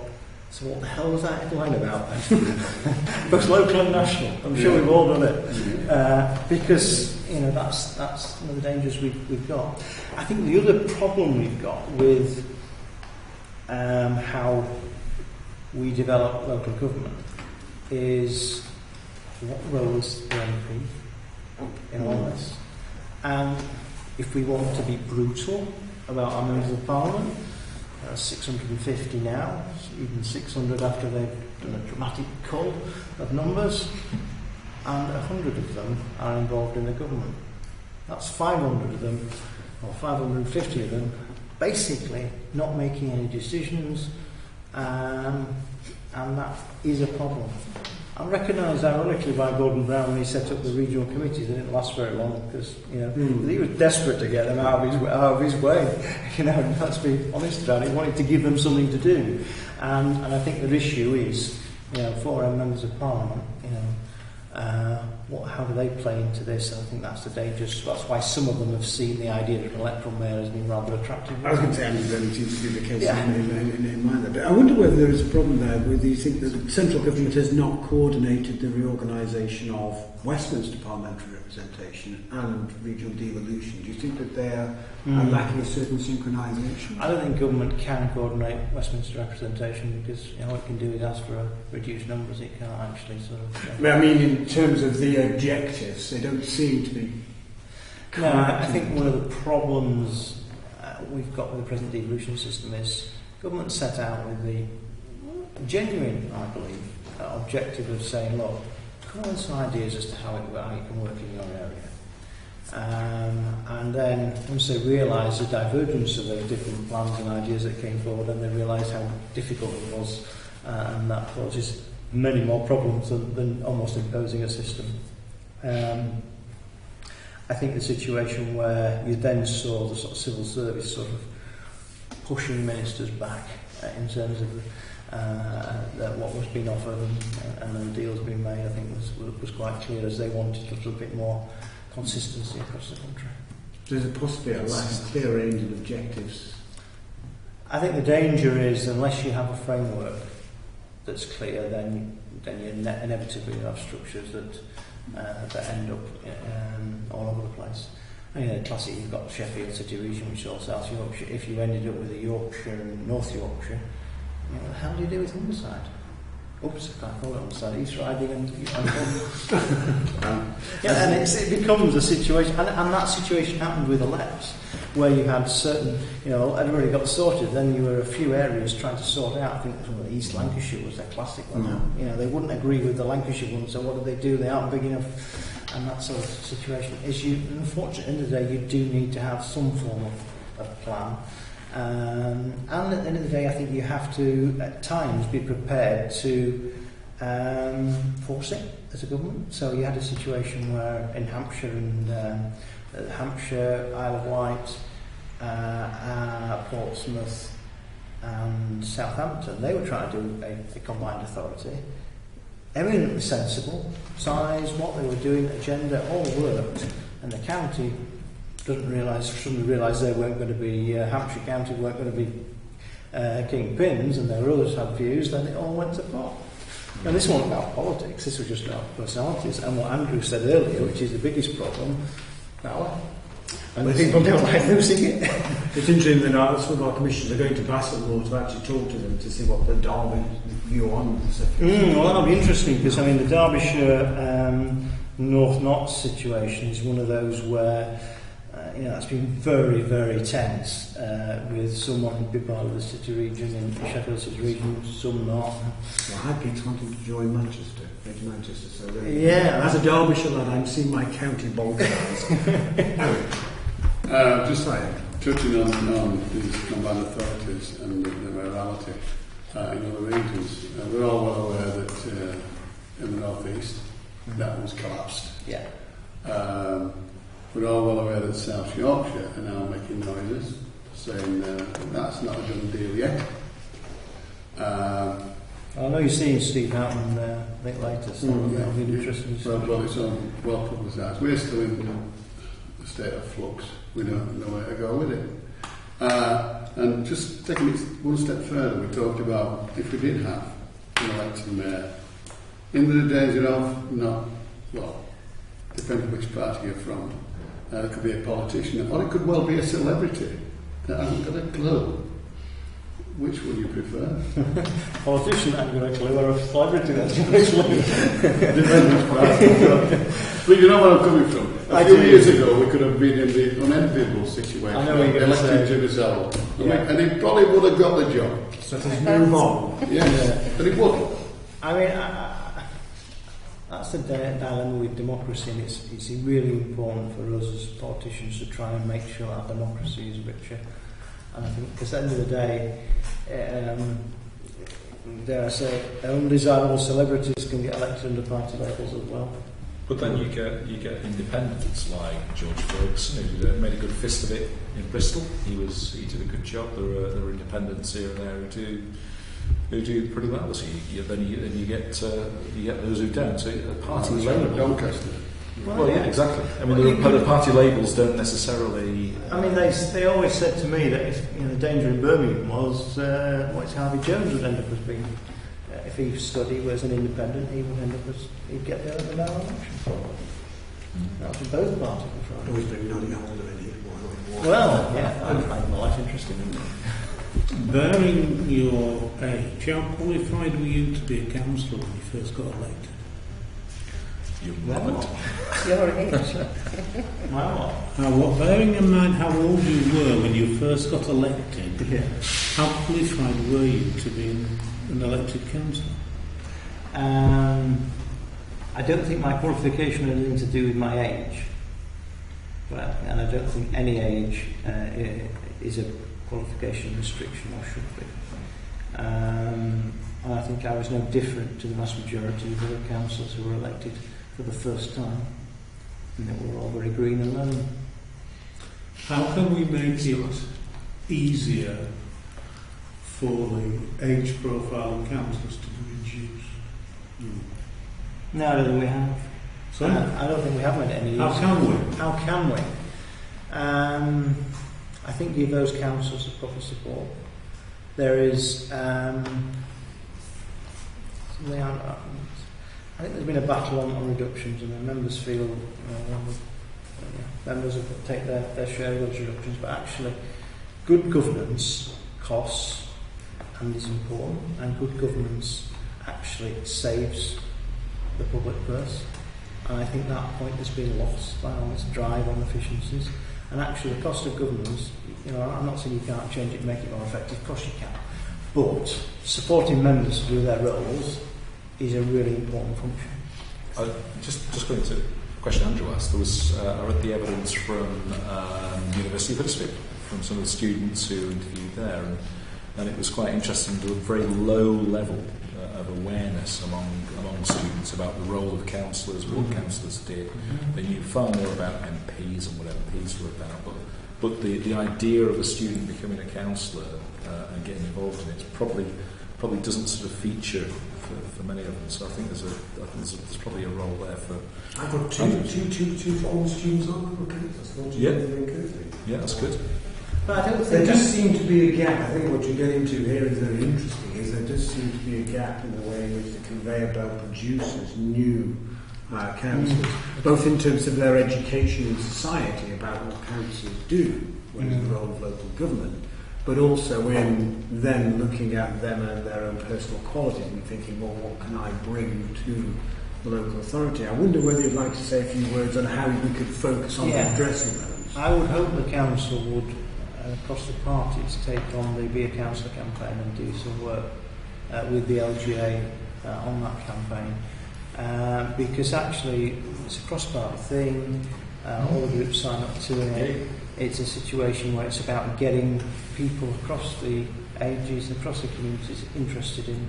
so what the hell was that headline about then? Both local and national. I'm sure we've all done it. Because, that's one of the dangers we've got. I think the other problem we've got with how we develop local government is what role is the MP in all this? And if we want to be brutal about our members of Parliament, there are 650 now, even 600 after they've done a dramatic cull of numbers, and 100 of them are involved in the government. That's 500 of them, or 550 of them, basically not making any decisions, and that is a problem. I'm recognised ironically by Gordon Brown when he set up the regional committees. They didn't last very long because he was desperate to get them out of his way. Let's be honest about it. He wanted to give them something to do, and I think the issue is, for our members of Parliament, how do they play into this? And I think that's the danger. That's why some of them have seen the idea of an electoral mayor as being rather attractive. I was going to say, I mean, it seems to be the case in mind. But I wonder whether there is a problem there with you think that the central government has not coordinated the reorganisation of Westminster parliamentary representation and regional devolution. Do you think that they are lacking a certain synchronisation? I don't think government can coordinate Westminster representation because what it can do is ask for reduced numbers. It can't actually sort of... I mean, in terms of the objectives, they don't seem to be... No, I think one of the problems we've got with the present devolution system is government set out with the genuine, I believe, objective of saying, look, come on some ideas as to how it can work in your area. And then once they realise the divergence of those different plans and ideas that came forward, then they realise how difficult it was, and that causes many more problems than almost imposing a system. I think the situation where you then saw the sort of civil service sort of pushing ministers back in terms of what was being offered and the deals being made, I think was quite clear, as they wanted a little bit more consistency across the country. There's possibly a less clear range of objectives. I think the danger is, unless you have a framework that's clear, then you inevitably have structures that end up all over the place. I mean, classic, you've got Sheffield City region, which is all South Yorkshire. If you ended up with a Yorkshire and North Yorkshire, what the hell do you do with Humberside? Oops, I can't call it Humberside. East Riding and and it becomes a situation, and that situation happened with the Leps, where you had certain, everybody got sorted. Then you were a few areas trying to sort out. I think East Lancashire was their classic one. Mm-hmm. They wouldn't agree with the Lancashire one, so what do? They aren't big enough, and that sort of situation. Unfortunately, at the end of the day, you do need to have some form of plan. And at the end of the day, I think you have to, at times, be prepared to force it as a government. So you had a situation where in Hampshire Isle of Wight, Portsmouth and Southampton, they were trying to do a combined authority. Eminently sensible, size, what they were doing, agenda, all worked, and the county suddenly realised they weren't going to be, Hampshire County weren't going to be kingpins, and there were others had views, then it all went to pot. Now this wasn't about politics, this was just about personalities, and what Andrew said earlier, which is the biggest problem, power. And I think people don't like losing it. It's interesting that some of our commissions are going to Bassetlaw to actually talk to them to see what the Derby view on the well, that'll be interesting, because the Derbyshire North Notts situation is one of those where it's been very, very tense with some wanting to be part of the city region in Sheffield City region, some not. Well, I keep wanting to join Manchester, so really, yeah. As a Derbyshire lad, I'm seeing my county balkanised. Just touching on these combined authorities and the morality in other regions, we're all well aware that in the North East that was collapsed. Yeah. We're all well aware that South Yorkshire are now making noises, saying that's not a done deal yet. I know you're seeing Steve Houghton a bit later, so that'll be interesting. Well, it's all well publicised. We're still in the state of flux. We don't know where to go with it. And just taking it one step further, we talked about if we did have an elected mayor, in the danger of depending which party you're from, it could be a politician, or it could well be a celebrity that hasn't got a clue. Which would you prefer? Politician that hasn't got a clue, or a celebrity that's got a clue? But you know where I'm coming from. A few years ago, we could have been in the unenviable situation of electing Jimmy Savile. And he probably would have got the job. So let's move on. Yes, but he wouldn't. I mean, that's the dilemma with democracy, and it's really important for us as politicians to try and make sure our democracy is richer. And I think, because at the end of the day, dare I say, undesirable celebrities can get elected under party labels as well. But then you get independents like George Ferguson, who made a good fist of it in Bristol. He did a good job. There are independents here and there who do pretty well. So then you get those who don't. So party labels. Doncaster. Well, yeah, exactly. I mean, the party labels don't necessarily. I mean, they always said to me that if, the danger in Birmingham was what Harvey Jones would end up as being. If he studied was an independent, he would end up as he'd get there at the mayoral election. That was for both parties. Always been nodding hold of it. Well, yeah, I find my life interesting. Bearing your age, how qualified were you to be a councillor when you first got elected? You moment. Your age. Bearing in mind how old you were when you first got elected, how qualified were you to be an elected councillor? I don't think my qualification had anything to do with my age. And I don't think any age is a qualification restriction or should be. And I think I was no different to the vast majority of other councillors who were elected for the first time. And they were all very green and learning. How can we make it easier for the age profile of councillors to be reduced. No, I don't think we have. Sorry? I don't think we have made any. How can we? How can we? I think give those councils the proper support. There is. I think there's been a battle on reductions, and the members feel members have got to take their share of those reductions. But actually, good governance costs and is important, and good governance actually saves the public purse. And I think that point has been lost by all this drive on efficiencies. And actually, the cost of governance, I'm not saying you can't change it, make it more effective. Of course you can. But supporting members to do their roles is a really important function. Just going to the question Andrew asked, there was I read the evidence from University of Huddersfield, from some of the students who interviewed there, and it was quite interesting. There was a very low level of awareness among students about the role of councillors, what councillors did. They knew far more about MPs and what MPs were about, but the idea of a student becoming a councillor and getting involved in it probably doesn't sort of feature for many of them. So I think there's probably a role there for. I've got two former students on. Yeah, that's good. But I don't think there does seem to be a gap. I think what you get into here is very interesting. Is there does seem to be a gap in the way in which the conveyor belt produces new councillors, both in terms of their education in society about what councillors do, what is the role of local government, but also in then looking at them and their own personal qualities and thinking, well, what can I bring to the local authority? I wonder whether you'd like to say a few words on how we could focus on addressing those. I would hope the council would, across the parties, take on the Be a Councillor campaign and do some work with the LGA on that campaign. Because actually it's a cross-party thing, all the groups sign up to it. It's a situation where it's about getting people across the ages, across the communities interested in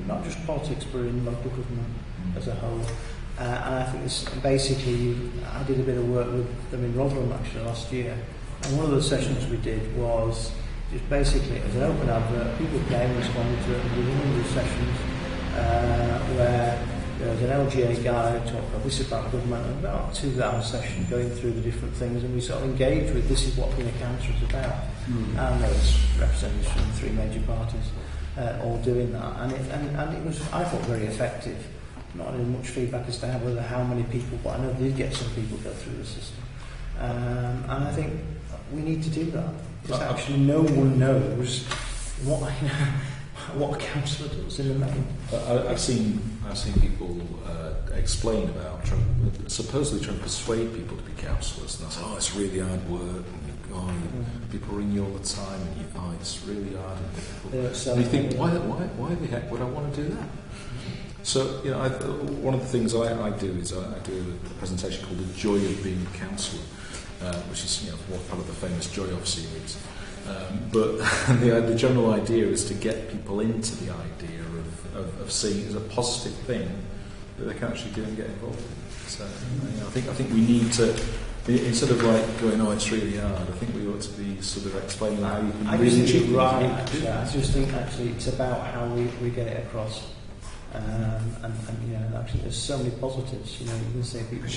not just politics but in local government as a whole. And I think this basically, I did a bit of work with them in Rotherham actually last year, and one of the sessions we did was just basically, it was an open advert, people came and responded to it, and we did one of the sessions where there was an LGA guy who talked about this about government, and about a 2-hour session going through the different things, and we sort of engaged with this is what being a councillor is about. And there was representatives from 3 major parties all doing that, and it was, I thought, very effective. Not had much feedback as to how many people, but I know they did get some people go through the system. And I think we need to do that. Because actually no one knows what a councillor does in the main. I've seen people explain about supposedly trying to persuade people to be councillors, and I say, it's really hard work, and people ring you all the time, and it's really hard and difficult. And you think, why the heck would I want to do that? So, one of the things I do is I do a presentation called The Joy of Being a Councillor, which is part of the famous Joy Off series. But the general idea is to get people into the idea of seeing it as a positive thing that they can actually do and get involved in. So I think we need to, instead of like going, it's really hard, I think we ought to be sort of explaining how you can really achieve it. Right, actually. I just think actually it's about how we get it across. And actually there's so many positives, you can say people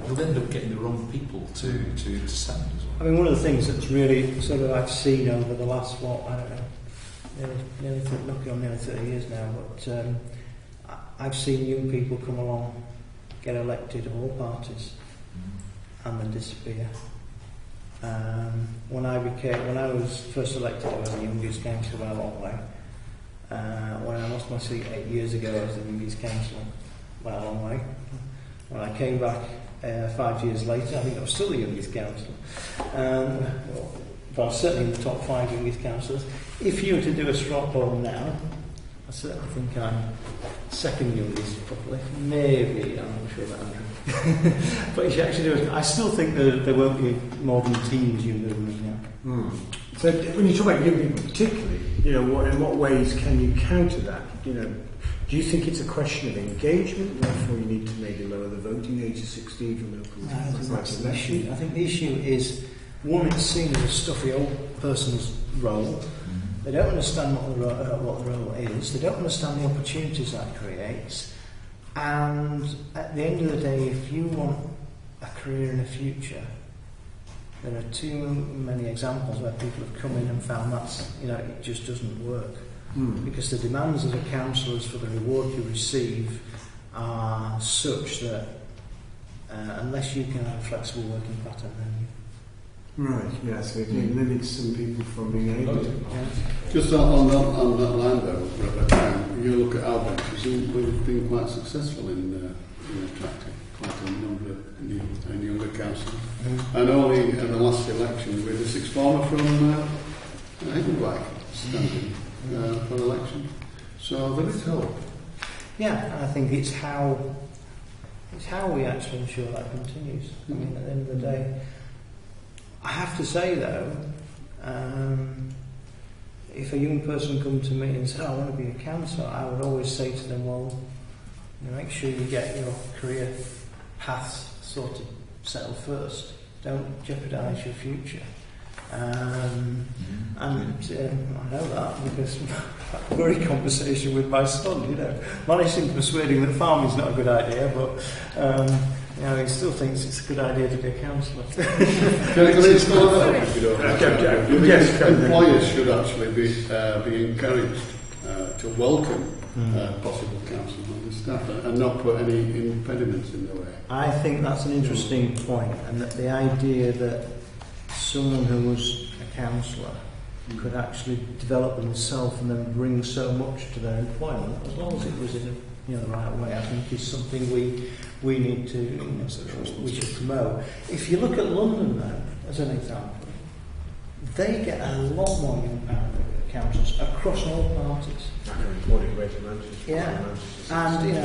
we'll end up getting the wrong people to stand as well. I mean, one of the things that's really sort of I've seen over the last, nearly 30 years now, but I've seen young people come along, get elected of all parties, and then disappear. When I was first elected, I was the youngest councillor by a long way. When I lost my seat 8 years ago, I was the youngest councillor by a long way. When I came back 5 years later, I think I was still the youngest councillor. But I was certainly in the top 5 youngest councillors. If you were to do a straw poll now, I certainly think I'm second youngest, probably. Maybe, I'm not sure about Andrew. But if you actually do it, I still think there won't be more than teens younger than me now. So when you talk about young people particularly, in what ways can you counter that? Do you think it's a question of engagement, therefore you need to maybe lower the voting age to 16 for local I think that's the issue. I think the issue is One, it's seen as a stuffy old person's role. They don't understand what the role is. They don't understand the opportunities that creates. And at the end of the day, if you want a career in the future, there are too many examples where people have come in and found that's, it just doesn't work. Because the demands of the councillors for the reward you receive are such that unless you can have a flexible working pattern, then right, yeah, so it limits some people from being able to. Just on that line though, Robert, you look at our benches, we've been quite successful in attracting quite a number of new and younger councillors. And only in the last election we had a sixth former from Higginwike standing for election. So there is hope. Yeah, I think it's how we actually ensure that continues. I mean, at the end of the day, I have to say though, if a young person come to me and said, I want to be a councillor, I would always say to them, well, make sure you get your career paths sort of settled first. Don't jeopardise your future. And I know that because I've had a very conversation with my son, managed to persuade him that farming's not a good idea, but he still thinks it's a good idea to be a councillor. Employers should actually be encouraged to welcome possible councillors on the staff and not put any impediments in the way. I think that's an interesting point, and that the idea that someone who was a councillor could actually develop themselves and then bring so much to their employment, as long as it was in the right way, I think is something we need to we should promote. If you look at London though, as an example, they get a lot more young councillors across all parties. Yeah, and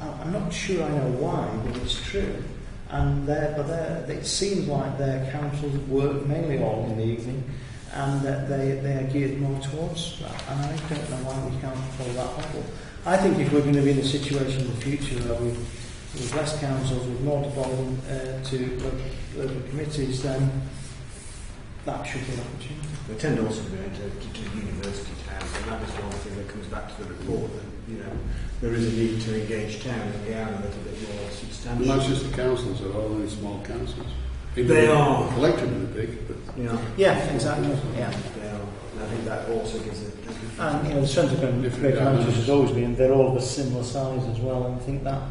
I'm not sure I know why, but it's true. And it seems like their councils work mainly all in the evening, and that they are geared more towards that. And I don't know why we can't follow that model. I think if we're going to be in a situation in the future where with less councils, with more devolving to local committees, then that should be an opportunity. They tend also to be to university towns, and that is one thing that comes back to the report, that there is a need to engage towns, and they are a little bit more substantial. Manchester councils are all only small councils. They are. Collectively big, but... Yeah, exactly. Yeah. They are. And I think that also gives it... And the centre of Greater Manchester has always been, they're all of a similar size as well, and I think that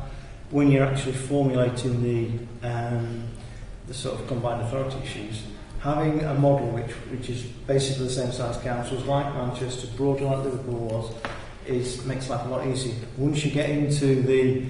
when you're actually formulating the sort of combined authority issues, having a model which is basically the same size councils like Manchester, broadly like Liverpool was, makes life a lot easier. Once you get into the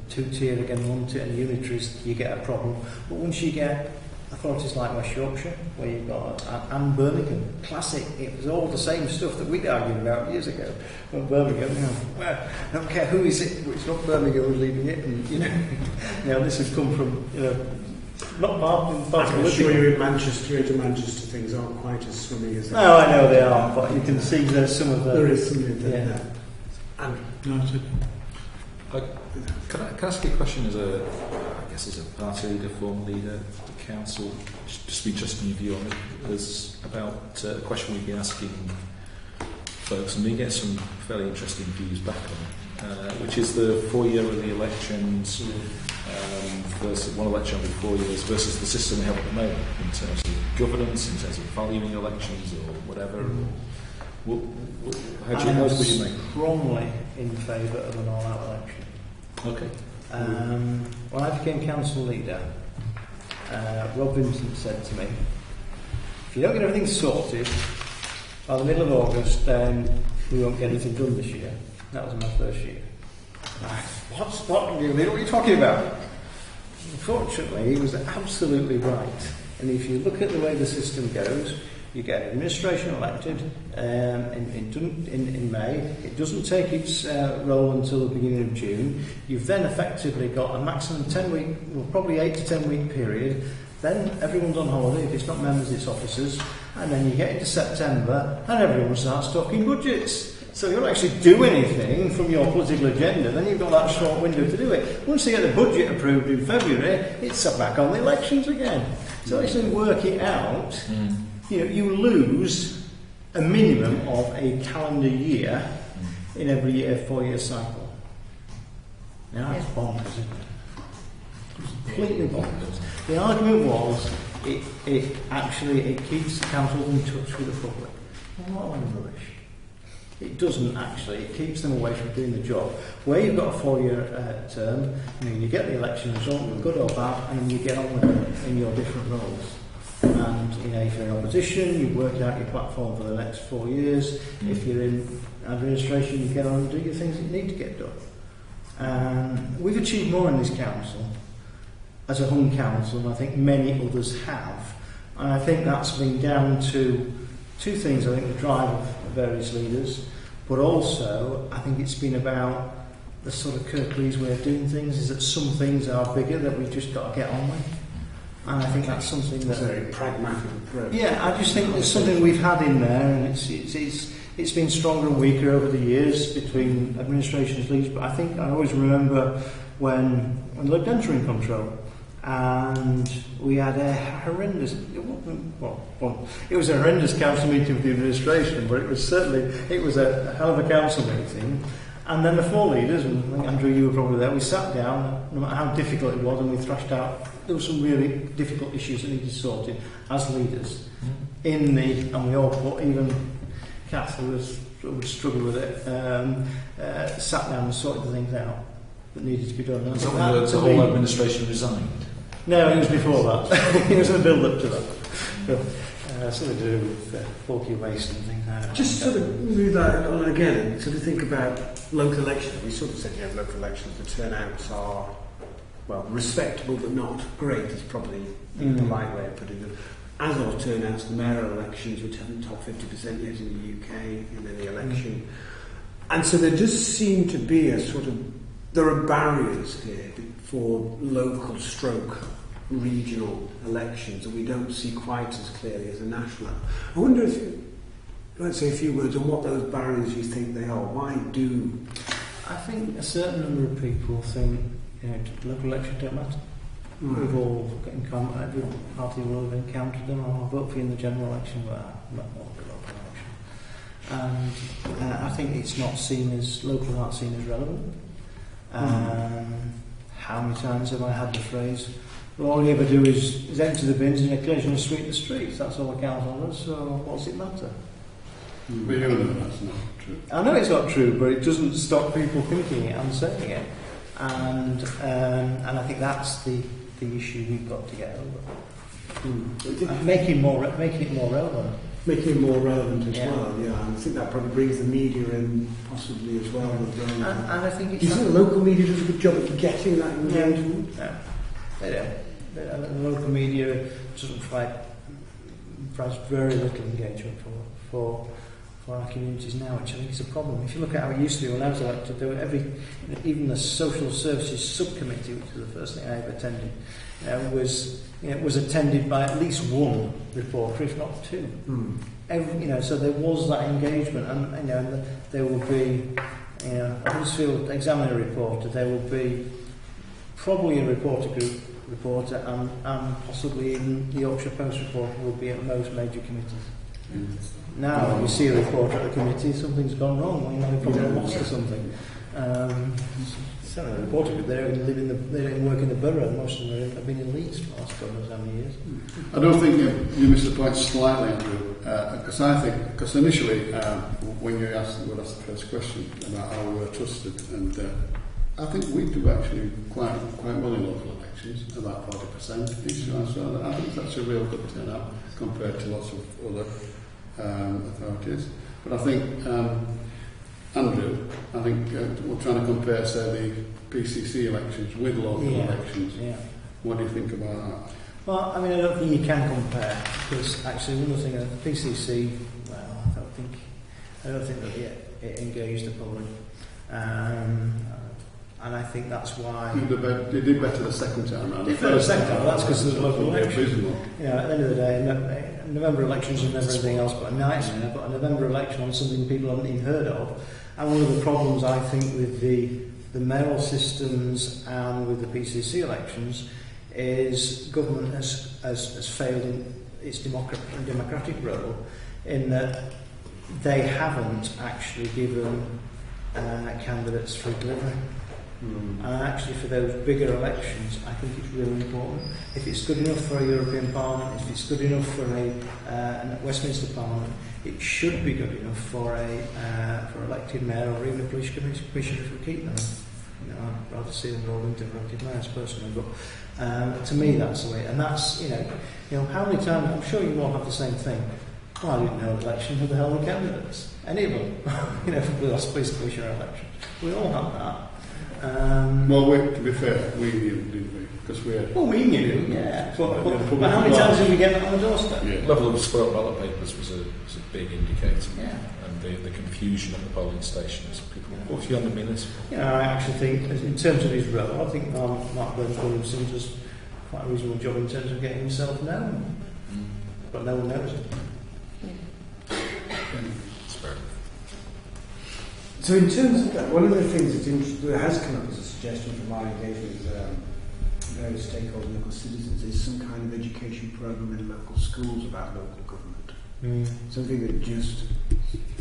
two-tier again, one-tier and unitaries, you get a problem. But once you get authorities like West Yorkshire, where you've got and Birmingham, classic, it was all the same stuff that we'd argued about years ago. Well, Birmingham, well, I don't care who is it, it's not Birmingham who's leading it, and this has come from not Martin. I'm sure you're in Manchester, things aren't quite as swimming as... No, I know they are, but you can see there's some of the... There is something there. And can I ask you a question as a party leader, former leader, the council? Just be interested in your view on it. There's about a question we've been asking folks, and we get some fairly interesting views back on it, which is the 4-year of the elections. Versus one election every 4 years versus the system we have at the moment in terms of governance, in terms of valuing elections or whatever. How would you make? Strongly in favour of an all-out election. Okay. When I became council leader, Rob Vincent said to me, if you don't get everything sorted by the middle of August, then we won't get anything done this year. That was my first year. What are you talking about? Unfortunately, he was absolutely right. And if you look at the way the system goes, you get administration elected in May. It doesn't take its role until the beginning of June. You've then effectively got a maximum 10-week, well, probably 8 to 10 week period Then everyone's on holiday. If it's not members, it's officers. And then you get into September and everyone starts talking budgets. So you don't actually do anything from your political agenda, then you've got that short window to do it. Once you get the budget approved in February, it's back on the elections again. So actually work it out, you lose a minimum of a calendar year in every year, 4-year cycle. Now that's bonkers, isn't it? Completely bonkers. The argument was it keeps the council in touch with the public. Well, not rubbish. It doesn't actually. It keeps them away from doing the job. Where you've got a 4-year term, you get the election result, good or bad, and then you get on with it in your different roles. And if you're in opposition, you work out your platform for the next 4 years. If you're in administration, you get on and do your things that you need to get done. We've achieved more in this council as a hung council than I think many others have. And I think that's been down to two things. I think the drive of various leaders, but also I think it's been about the sort of Kirklees way of doing things, is that some things are bigger that we've just got to get on with. And I think that's something that... It's a very pragmatic approach. Yeah, I just think there's something we've had in there, and it's been stronger and weaker over the years between administrations leads, but I think I always remember when Lib Dents were in control, and we had a horrendous... It was a horrendous council meeting with the administration, but it was a hell of a council meeting. And then the four leaders, and I think Andrew, you were probably there, we sat down, no matter how difficult it was, and we thrashed out, there were some really difficult issues that needed sorted as leaders. And we all put, even Kath, who would struggle with it, sat down and sorted the things out that needed to be done. Was that when the whole administration resigned? No, it was before that. It was a build-up to that. Something to do with bulky waste and things like that. Just sort of move that on again, sort of think about local elections. We sort of said, local elections, the turnouts are, respectable but not great, is probably the polite way of putting it. As are turnouts, the mayoral elections, which haven't topped 50% yet in the UK in any election. And so there does seem to be there are barriers here for local stroke regional elections that we don't see quite as clearly as a national. I wonder if you might say a few words on what those barriers you think they are. Why do... I think a certain number of people think local elections don't matter. We've all every party will have encountered them. I'll vote for you in the general election, but I'm not going to the local election. And I think it's not seen as local, aren't seen as relevant. How many times have I had the phrase, well, all you ever do is empty the bins and occasionally sweep the streets? That's all the council does, so what does it matter? But you know that's not true. I know it's not true, but it doesn't stop people thinking it and saying it. And I think that's the issue we've got to get over. Making it more relevant. Making it more relevant as well, yeah. And I think that probably brings the media in possibly as well. And I think do you think the local media does a good job of getting that engagement? No, they don't. The local media doesn't provide very little engagement for our communities now, which I think is a problem. If you look at how it used to be when I was elected, there were even the social services subcommittee, which was the first thing I ever attended, was attended by at least one reporter, if not two. So there was that engagement, and there would be a Huddersfield Examiner reporter, there would be probably a reporter and possibly even the Yorkshire Post reporter would be at most major committees. Now, when you see a reporter at the committee, something's gone wrong. They've probably lost or something. So the reporter, they don't work in the borough. Most of them have been in Leeds for the last God knows how many years. I don't think you missed the point slightly, Andrew, because initially when you asked the first question about how we were trusted, and I think we do actually quite well in local elections, about 40% each. So I think that's a real good turnout compared to lots of other authorities. But I think, Andrew, we're trying to compare, say, the PCC elections with local elections. Yeah. What do you think about that? Well, I don't think you can compare, because actually one of the things, the PCC, I don't think that it engaged the public. And I think that's why... They did better the second time around. They did better the second time, that's because of the local election. Yeah, at the end of the day, November elections are never anything else but a nightmare, but a November election on something people haven't even heard of. And one of the problems, I think, with the mayoral systems and with the PCC elections is government has failed in its democratic role in that they haven't actually given candidates free delivery. And actually for those bigger elections, I think it's really important. If it's good enough for a European Parliament, if it's good enough for a Westminster Parliament, it should be good enough for for elected mayor or even a police commissioner if we keep them. You know, I'd rather see them roll into elected mayors personally, but to me that's the way. And that's you know how many times I'm sure you all have the same thing. Well, I didn't know election, who the hell were candidates? Any of them, for the last police commissioner election. We all have that. Well, to be fair, we knew, didn't we? Because we had... Well, we knew, yeah. But how many times did we get that on the doorstep? Yeah. Level of spoiled ballot papers was a big indicator. Yeah. And the confusion at the polling stations. People, what's he on the minutes for? Yeah, I actually think, in terms of his role, I think Mark Burns-Williamson does quite a reasonable job in terms of getting himself known. But no one knows it. It's fair enough. So in terms of that, one of the things that has come up as a suggestion from my engagement with various stakeholders, local citizens, is some kind of education programme in local schools about local government. Something that just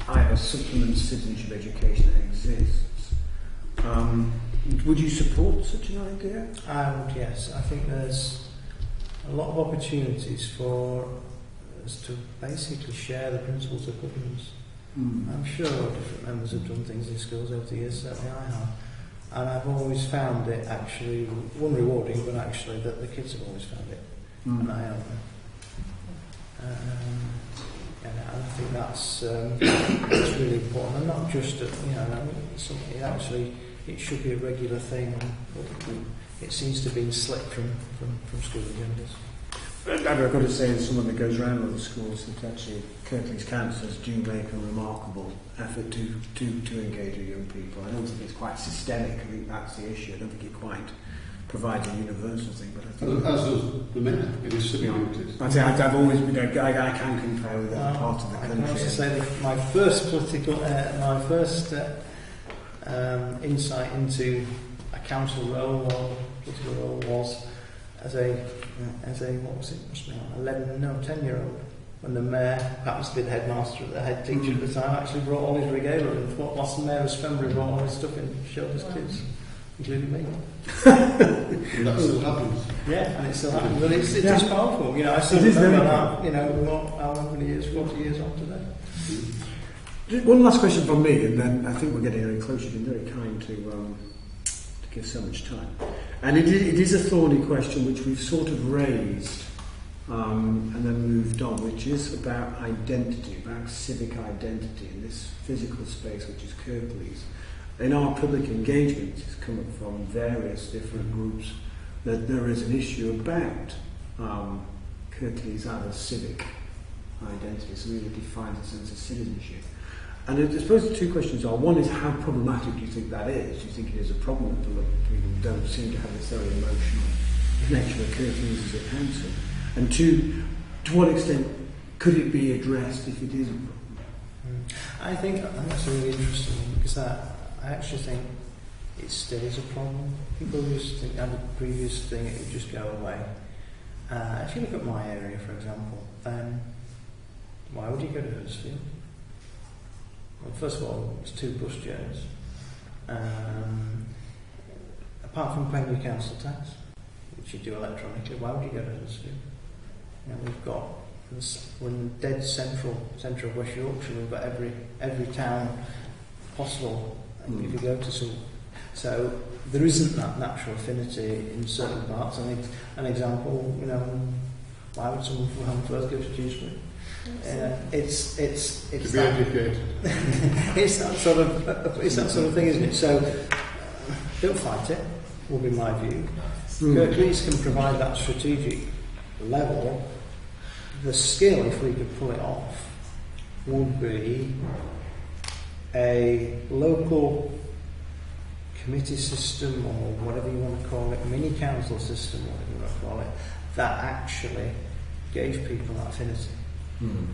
either supplements citizenship education that exists. Would you support such an idea? I would, yes. I think there's a lot of opportunities for us to basically share the principles of governance. I'm sure different members have done things in schools over the years, certainly I have. And I've always found it actually, one, rewarding, but actually that the kids have always found it. And I help them. And I think that's really important. And not just, something actually, it should be a regular thing. It seems to be slipped from school agendas. I've got to say, as someone that goes around all the schools, that actually Kirklees councillors do make a remarkable effort to engage with young people. I don't think it's quite systemic. I think that's the issue. I don't think it quite provides a universal thing. But I think as does the mayor, it is subjugated. I've always been. I can compare with that part of the country. I can also say that my first insight into a council role or political role was as a what was it? Must be 10-year-old. When the mayor, happens to be the headmaster, the head teacher at the time, actually brought all his regalia and whilst the mayor was February, brought all his stuff in and showed his kids, including me. And that still happens. Yeah, and it still happens. But it is powerful. I still remember that. How many years? 40 years on today. One last question from me, and then I think we're getting very close. You've been very kind to give so much time. And it is a thorny question which we've sort of raised and then moved on, which is about identity, about civic identity in this physical space which is Kirklees. In our public engagement, it's come up from various different groups that there is an issue about Kirklees as a civic identity, so really defines a sense of citizenship. And I suppose the two questions are, one is how problematic do you think that is? Do you think it is a problem that the local people don't seem to have this very emotional connection with Kirklees as a council? And two, to what extent could it be addressed if it is a problem? I think that's a really interesting one because I actually think it still is a problem. People used to think that the previous thing it would just go away. If you look at my area, for example, why would you go to Huddersfield? Well, first of all, it's 2 bus journeys. Apart from paying your council tax, which you do electronically, why would you go to Huddersfield? We've got, we're in the dead central of West Yorkshire. We've got every town possible you could go to some. So there isn't that natural affinity in certain parts. I think an example, why would someone from Hammersmith go to Dewsbury? It's to be that, educated. it's that sort of thing, isn't it? So don't fight it, will be my view. Kirklees can provide that strategic level. The skill, if we could pull it off, would be a local committee system or whatever you want to call it, mini council system, whatever you want to call it, that actually gave people that affinity. And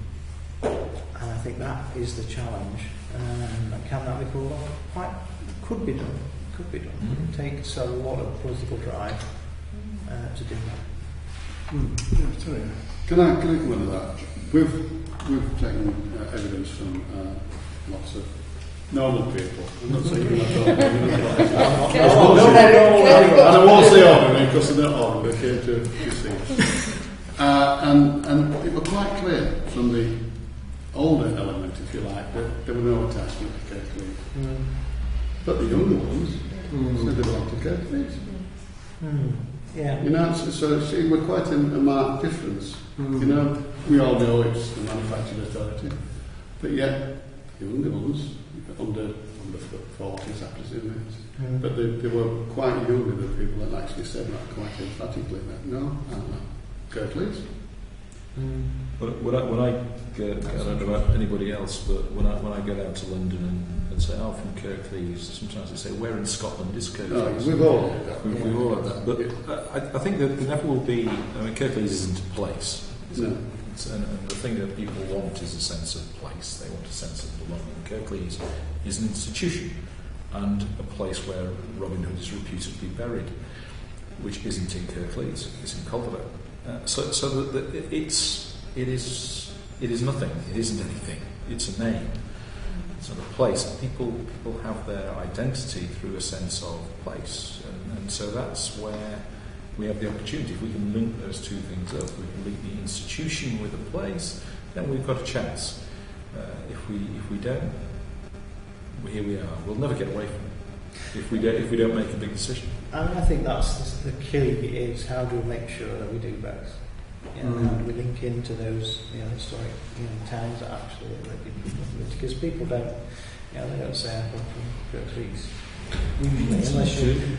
I think that is the challenge. And can that be pulled off? Quite could be done. Could be done. It takes a lot of political drive to do that. Yeah, sorry. Can I come into that? We've taken evidence from lots of normal people. I'm not saying you're not and I won't say ordinary because they're not ordinary. They came to see. And it was quite clear from the older element, if you like, that there were no attachment to Kirklees. But the younger ones said they belonged to Kirklees. Yeah. You know, so it was quite a marked difference. You know, we all know it's the manufacturing authority, but yet the younger ones, under 40s, I presume it. But they were quite younger than people that actually said that quite emphatically. That no, I'm not Kirklees. But when I don't know about anybody else, but when I go down to London and say, "Oh, from Kirklees," sometimes they say, "Where in Scotland is Kirklees?" No, we've all had that. We've all had that. But I think that there never will be. I mean, Kirklees isn't a place. No. And the thing that people want is a sense of place. They want a sense of belonging. Kirklees is an institution and a place where Robin Hood is reputedly buried, which isn't in Kirklees. It's in Culver. So that it is nothing. It isn't anything. It's a name. It's not a place. People have their identity through a sense of place, and so that's where we have the opportunity. If we can link those two things up, we can link the institution with the place, then we've got a chance. If we don't, here we are. We'll never get away from it if we don't make a big decision. And I think that's the key is how do we make sure that we do both? How do we link into those historic towns that actually let people, because people don't they don't say I come from Kirklees.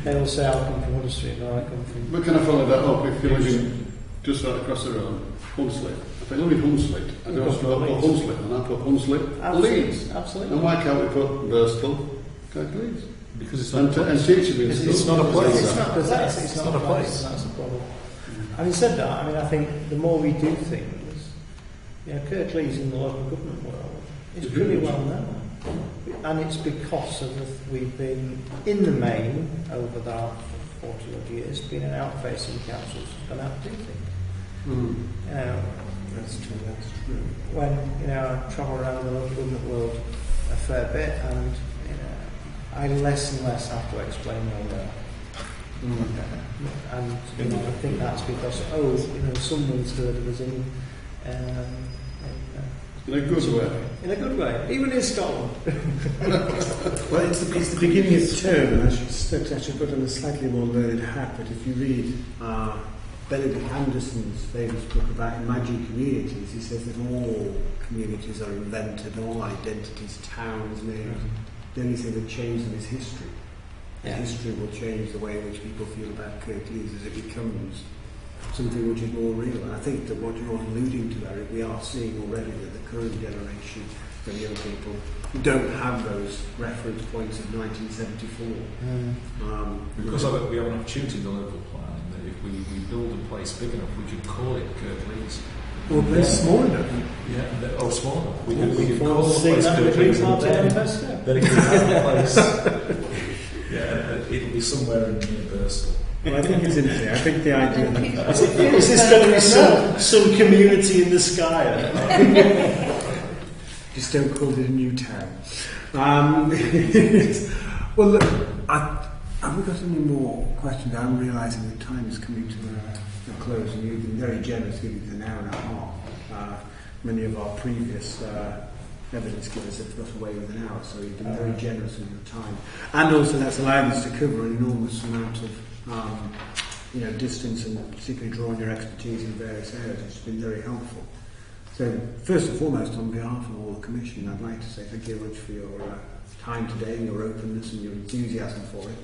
They'll say I come from Huddersfield or I come from. But can I follow that up? If you're living just right across the road, Hunslet. If I live in Hunslet, I don't put Hunslet, and I put Hunslet Leeds. Absolutely. And why can't we put Burstall Kirklees? Because it's not and teaching me it's not a place. It's not a place. That's the problem. Having said that, I mean, I think the more we do things, Kirklees in the local government world is pretty well known. And it's because we've been, in the main, over the 40 odd years, been an outfacing council who's gone out to do things. That's true. When I travel around the local government world a fair bit, and I less and less have to explain all that. And I think that's because someone's heard of us in a good way. In a good way, even in Scotland. Well, it's the beginning of the term, and I should put on a slightly more learned hat, but if you read Benedict Anderson's famous book about imagined communities, he says that all communities are invented, all identities, towns, names. The only thing that changes them is history. Yeah. History will change the way in which people feel about Kirklees as it becomes something which is more real. And I think that what you're alluding to, Eric, we are seeing already that the current generation of young people don't have those reference points of 1974. Because of it, we have an opportunity in the local plan that if we build a place big enough, we could call it Kirklees. Or a place small enough. Yeah, small enough. We could call the place Kirklees. Then it could have a place. It'll be somewhere in near Burstall. Well, I think it's interesting. I think the idea that is this going to be some community in the sky? Just don't call it a new town. Well, look, have we got any more questions? I'm realising that time is coming to a close, and you've been very generous giving us an hour and a half. Many of our previous evidence givers have got away with an hour, so you've been very generous with your time. And also that's allowed us to cover an enormous amount of distance, and particularly drawing your expertise in various areas. It's been very helpful. So first and foremost, on behalf of all the Commission, I'd like to say thank you very much for your time today, and your openness and your enthusiasm for it.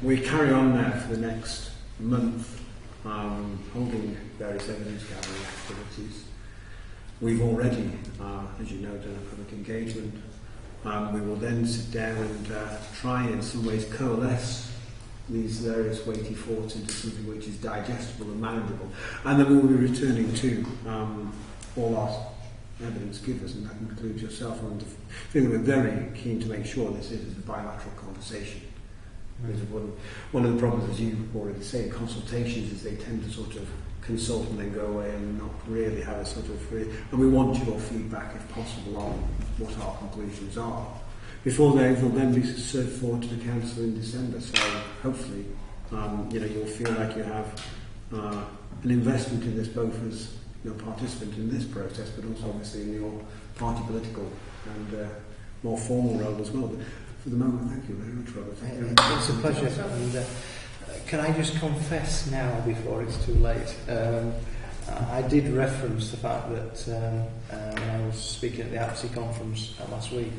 We carry on now for the next month, holding various evidence gathering activities. We've already, as you know, done a public engagement We will then sit down and try in some ways coalesce these various weighty thoughts into something which is digestible and manageable. And then we'll be returning to all our evidence givers, and that includes yourself. And I think we're very keen to make sure this is a bilateral conversation. One of the problems, as you already say, consultations is they tend to sort of consult and then go away and not really have a sort of... And we want your feedback, if possible, on what our conclusions are. Before they will then be served forward to the council in December. So hopefully, you'll feel like you have an investment in this, both as participant in this process, but also obviously in your party political and more formal role as well. But for the moment, thank you very much, Robert. Thank you. It's a pleasure. And, can I just confess now, before it's too late? I did reference the fact that when I was speaking at the APSI conference last week,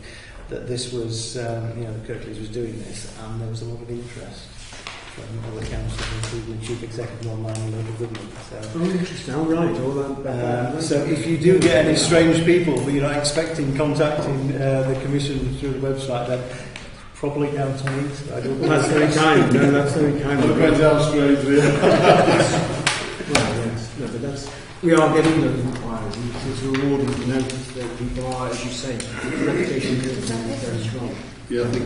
that this was, that Kirklees was doing this, and there was a lot of interest from other councils, including the Chief Executive Online and local government. So, interesting. All right. All that. So if you do get any strange people that you're not expecting contacting the Commission through the website, then probably down to me. That's very kind. No, that's very kind. It depends how strange we are. Well, yes. No, but we are getting those inquiries. It's rewarding to notice that people are, as you say, the reputation is very strong. Yeah, I think